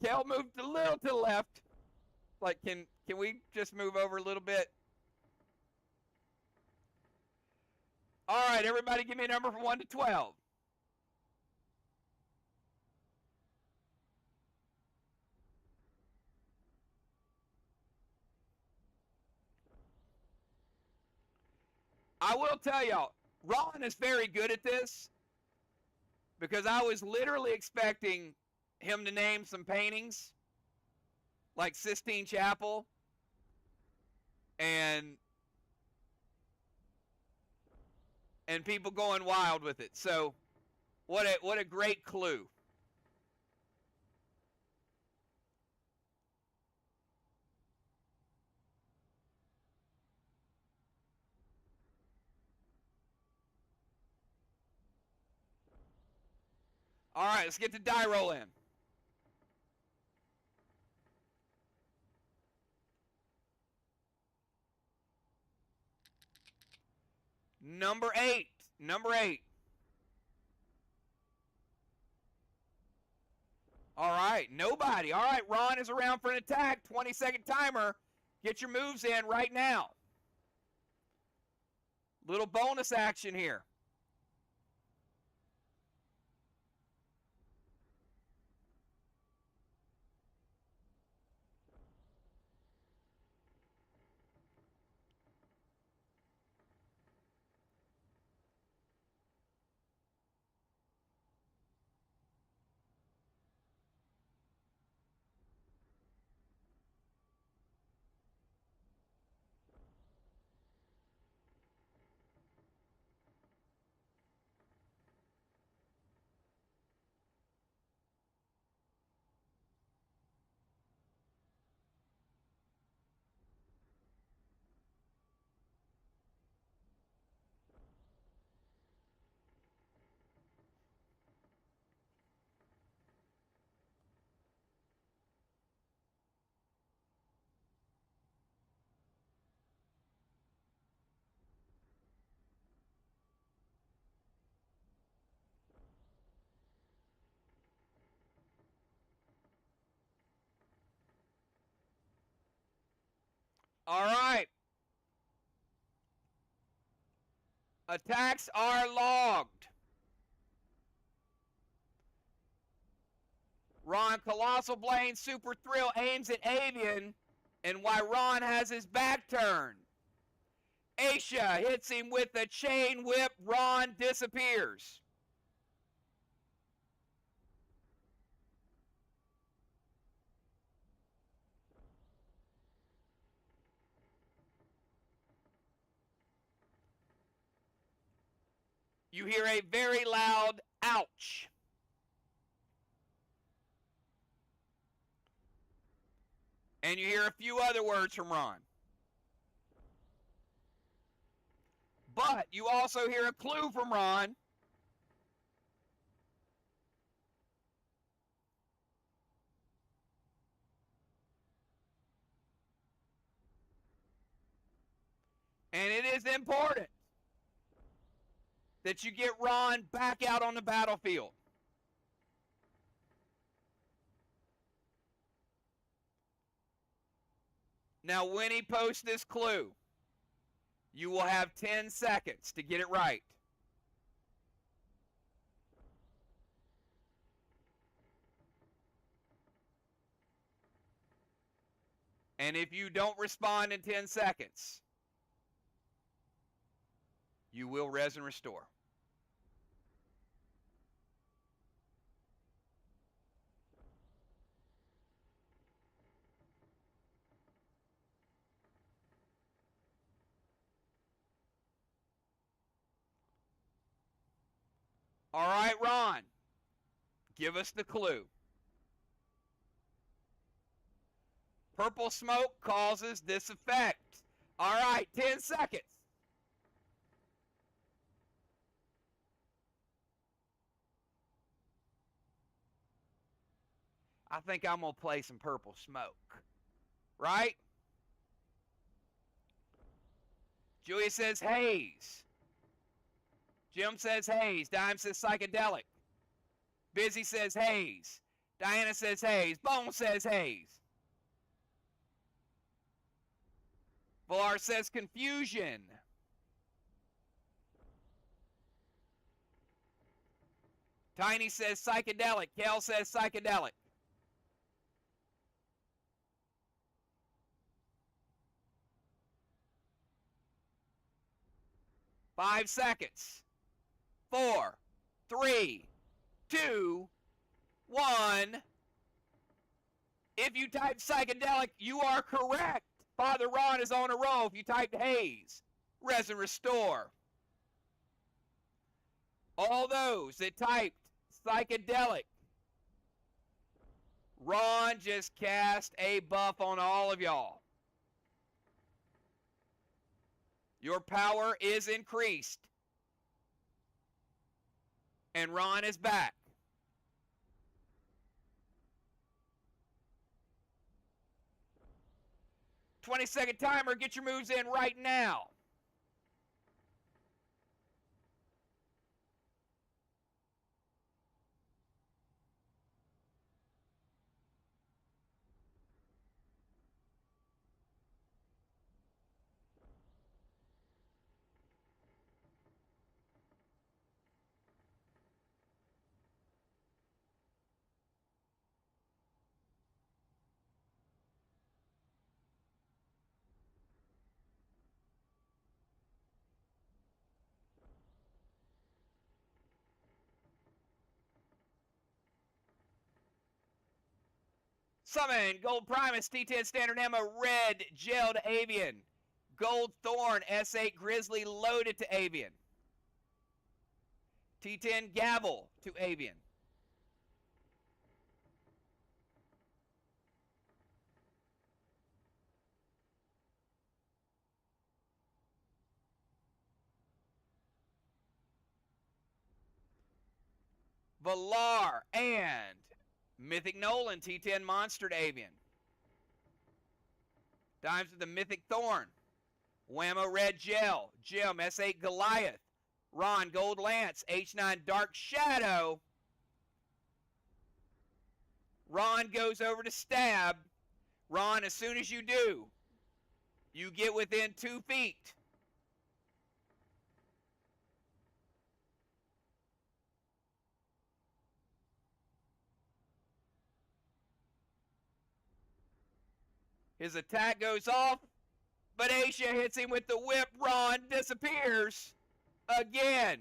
Kel moved a little to the left. Like, can we just move over a little bit? All right, everybody give me a number from 1 to 12. I will tell y'all, Ron is very good at this because I was literally expecting him to name some paintings like Sistine Chapel and people going wild with it. So what a great clue. All right, let's get the die roll in. Number 8. All right, nobody. All right, Ron is around for an attack. 20-second timer. Get your moves in right now. Little bonus action here. All right. Attacks are logged. Ron Colossal Blaine Super Thrill aims at Avian, and while Ron has his back turned, Aisha hits him with a chain whip. Ron disappears. You hear a very loud ouch. And you hear a few other words from Ron. But you also hear a clue from Ron. And it is important that you get Ron back out on the battlefield. Now, when he posts this clue, you will have 10 seconds to get it right. And if you don't respond in 10 seconds, you will res and restore. All right, Ron, give us the clue. Purple smoke causes this effect. All right, 10 seconds. I think I'm going to play some purple smoke. Right? Julia says haze. Jim says haze. Dime says psychedelic. Busy says haze. Diana says haze. Bone says haze. Villar says confusion. Tiny says psychedelic. Kel says psychedelic. Five seconds. 4, 3, 2, 1. If you type psychedelic, you are correct. Father Ron is on a roll. If you typed haze, res and restore. All those that typed psychedelic, Ron just cast a buff on all of y'all. Your power is increased. And Ron is back. 20-second timer. Get your moves in right now. Summon, Gold Primus, T10 Standard Ammo, Red, Gelled Avian. Gold Thorn, S8 Grizzly, loaded to Avian. T10 Gavel to Avian. Valar and Mythic Nolan, T10 Monster to Avian. Dimes with the Mythic Thorn. Whammo Red Gel. Jim, S8 Goliath. Ron, Gold Lance. H9 Dark Shadow. Ron goes over to stab. Ron, as soon as you do, you get within 2 feet. His attack goes off, but Aisha hits him with the whip. Ron disappears again.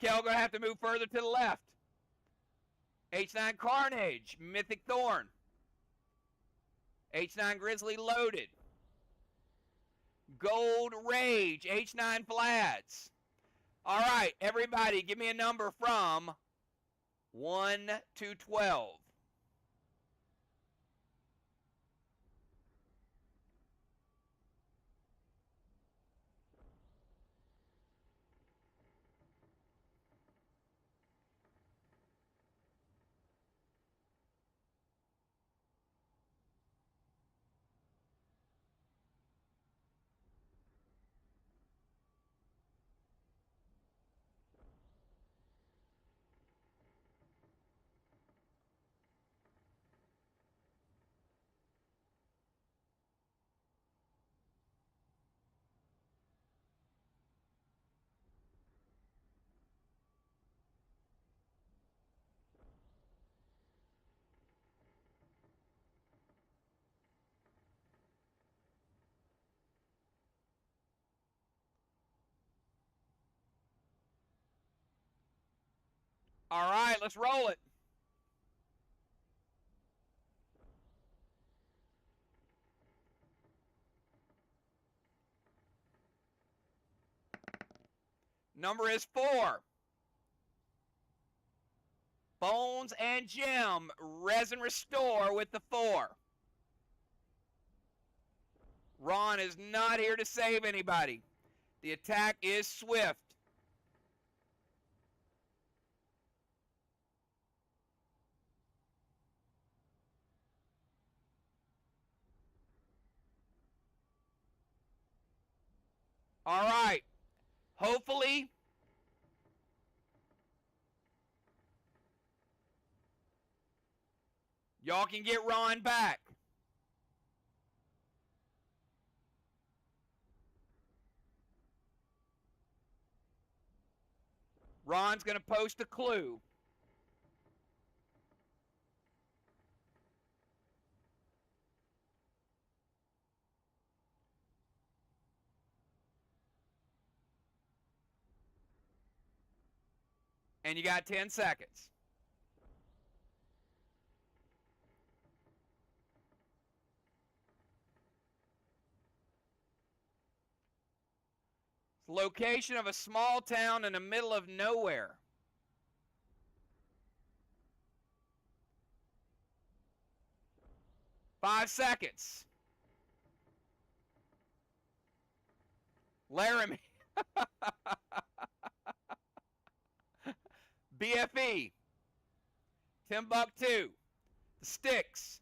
Kel gonna have to move further to the left. H9 Carnage, Mythic Thorn. H9 Grizzly loaded. Gold Rage, H9 Flads. All right, everybody, give me a number from 1 to 12. All right, let's roll it. Number is 4. Bones and Gem, Resin Restore with the 4. Ron is not here to save anybody. The attack is swift. All right. Hopefully, y'all can get Ron back. Ron's going to post a clue. And you got 10 seconds. It's the location of a small town in the middle of nowhere. 5 seconds. Laramie. BFE. Timbuktu. The Sticks.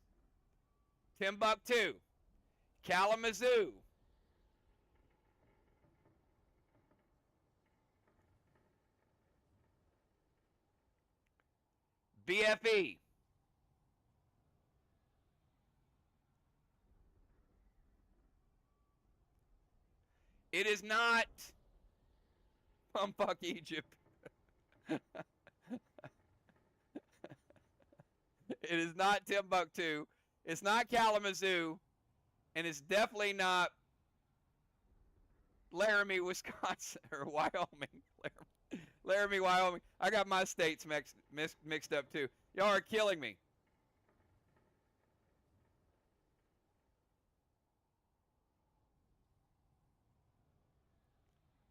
Timbuktu. Kalamazoo. BFE. It is not Bumfuck Egypt. It is not Timbuktu. It's not Kalamazoo. And it's definitely not Laramie, Wisconsin, or Wyoming. Laramie, Wyoming. I got my states mixed up too. Y'all are killing me.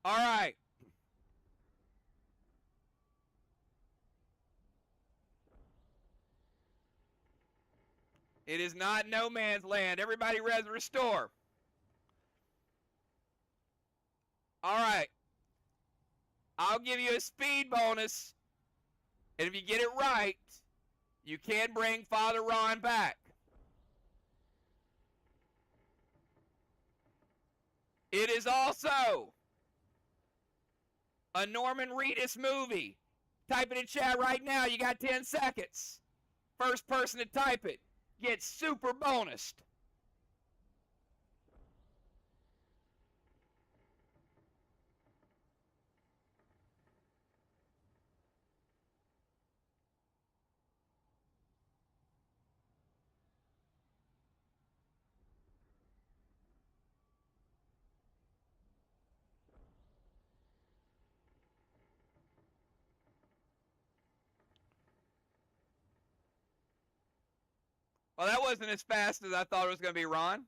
All right. It is not no man's land. Everybody restore. All right. I'll give you a speed bonus. And if you get it right, you can bring Father Ron back. It is also a Norman Reedus movie. Type it in chat right now. You got 10 seconds. First person to type it gets super bonused. Well, that wasn't as fast as I thought it was going to be, Ron.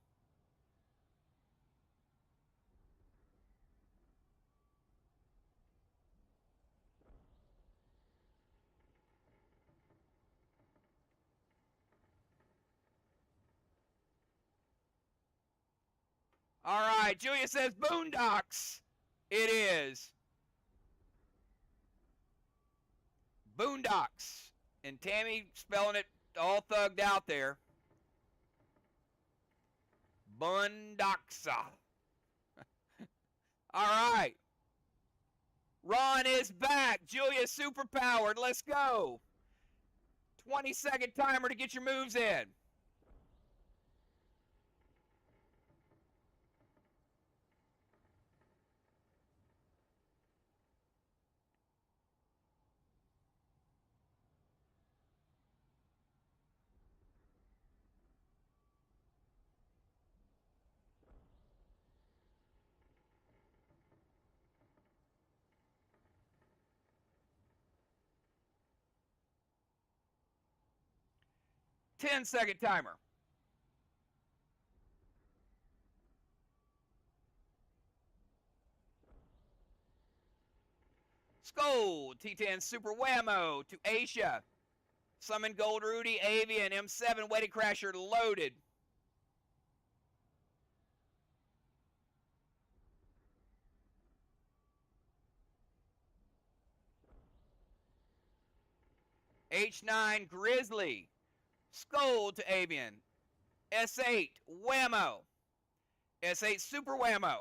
All right, Julia says Boondocks. It is Boondocks. And Tammy spelling it all thugged out there. Boondocksa. All right. Ron is back. Julia's superpowered. Let's go. 20-second timer to get your moves in. Ten-second timer. Scold, T10 Super Whammo to Asia. Summon Gold Rudy, Avian, M7 Wedding Crasher loaded. H9 Grizzly. Scold to Avian. S8 Whammo. S8 Super Whammo.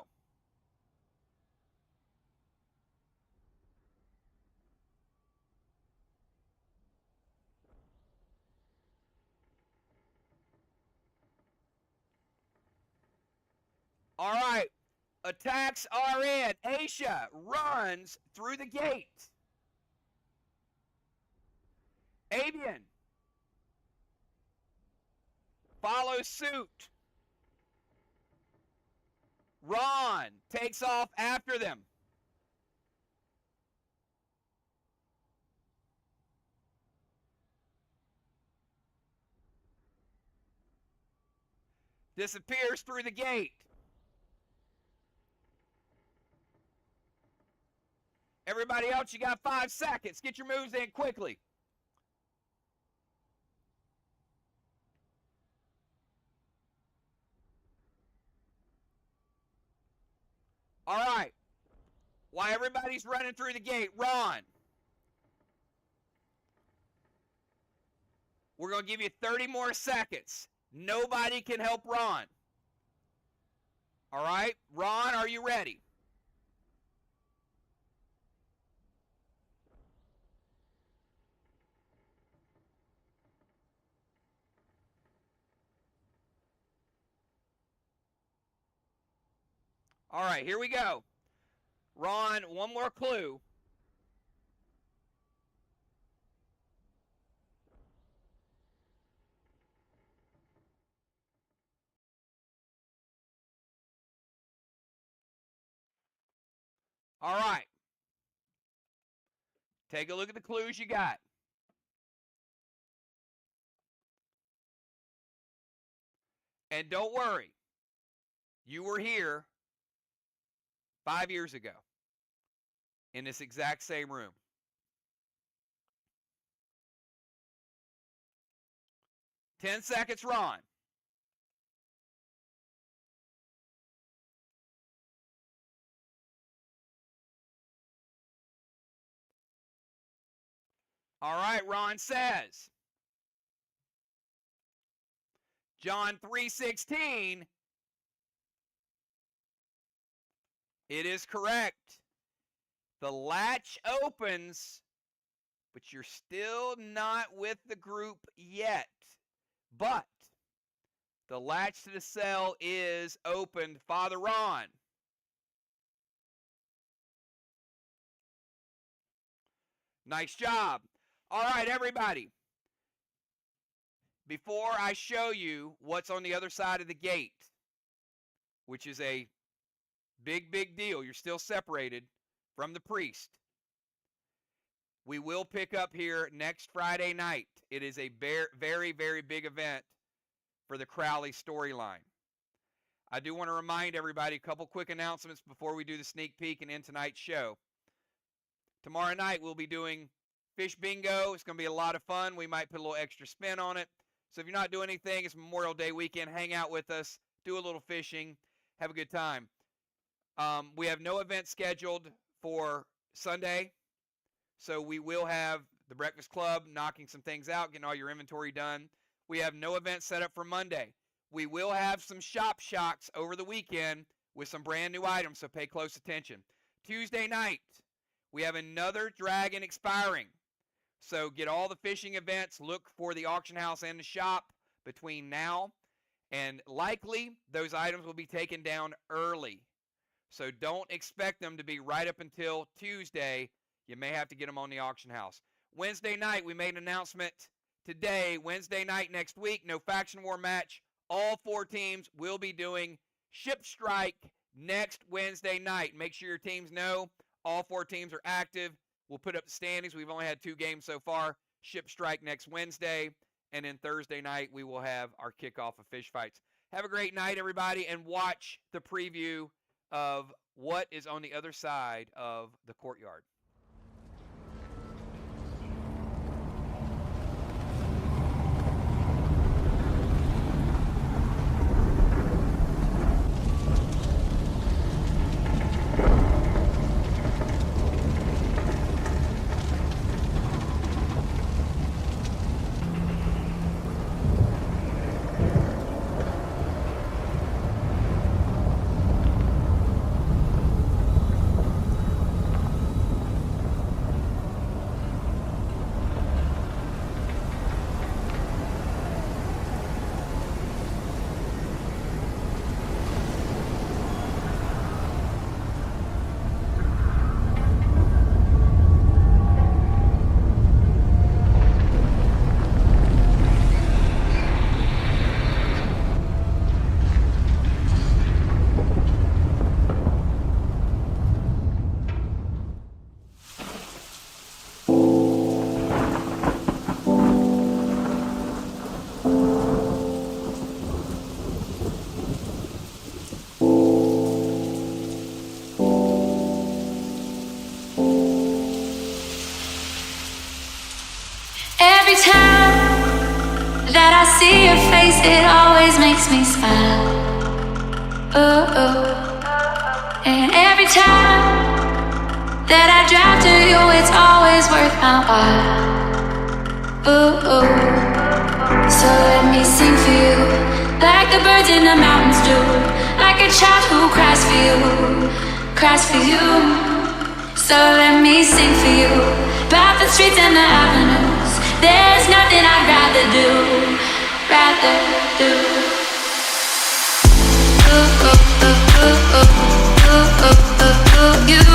All right. Attacks are in. Asia runs through the gate. Avian follows suit. Ron takes off after them. Disappears through the gate. Everybody else, you got 5 seconds. Get your moves in quickly. All right. While everybody's running through the gate, Ron. We're going to give you 30 more seconds. Nobody can help Ron. All right? Ron, are you ready? All right, here we go. Ron, one more clue. All right. Take a look at the clues you got. And don't worry. You were here 5 years ago in this exact same room. Ten seconds, Ron. All right, Ron says. John 3:16. It is correct. The latch opens, but you're still not with the group yet. But the latch to the cell is opened. Father Ron. Nice job. All right, everybody. Before I show you what's on the other side of the gate, which is a big, big deal. You're still separated from the priest. We will pick up here next Friday night. It is a very, very big event for the Crowley storyline. I do want to remind everybody a couple quick announcements before we do the sneak peek and end tonight's show. Tomorrow night we'll be doing fish bingo. It's going to be a lot of fun. We might put a little extra spin on it. So if you're not doing anything, it's Memorial Day weekend. Hang out with us. Do a little fishing. have a good time. We have no event scheduled for Sunday, so we will have the Breakfast Club knocking some things out, getting all your inventory done. We have no event set up for Monday. We will have some shop shocks over the weekend with some brand new items, so pay close attention. Tuesday night, we have another dragon expiring. So get all the fishing events, look for the auction house and the shop between now, and likely those items will be taken down early. So don't expect them to be right up until Tuesday. You may have to get them on the auction house. Wednesday night, we made an announcement today. Wednesday night next week, no faction war match. All 4 teams will be doing Ship Strike next Wednesday night. Make sure your teams know all 4 teams are active. We'll put up the standings. We've only had 2 games so far. Ship Strike next Wednesday. And then Thursday night, we will have our kickoff of fish fights. Have a great night, everybody, and watch the preview of what is on the other side of the courtyard. Every time that I see your face, it always makes me smile. Oh, oh. And every time that I drive to you, it's always worth my while. Oh, oh. So let me sing for you, like the birds in the mountains do, like a child who cries for you, cries for you. So let me sing for you, about the streets and the avenues. There's nothing I'd rather do, rather do. Ooh, ooh, ooh, ooh, ooh, ooh, ooh, ooh, ooh, you.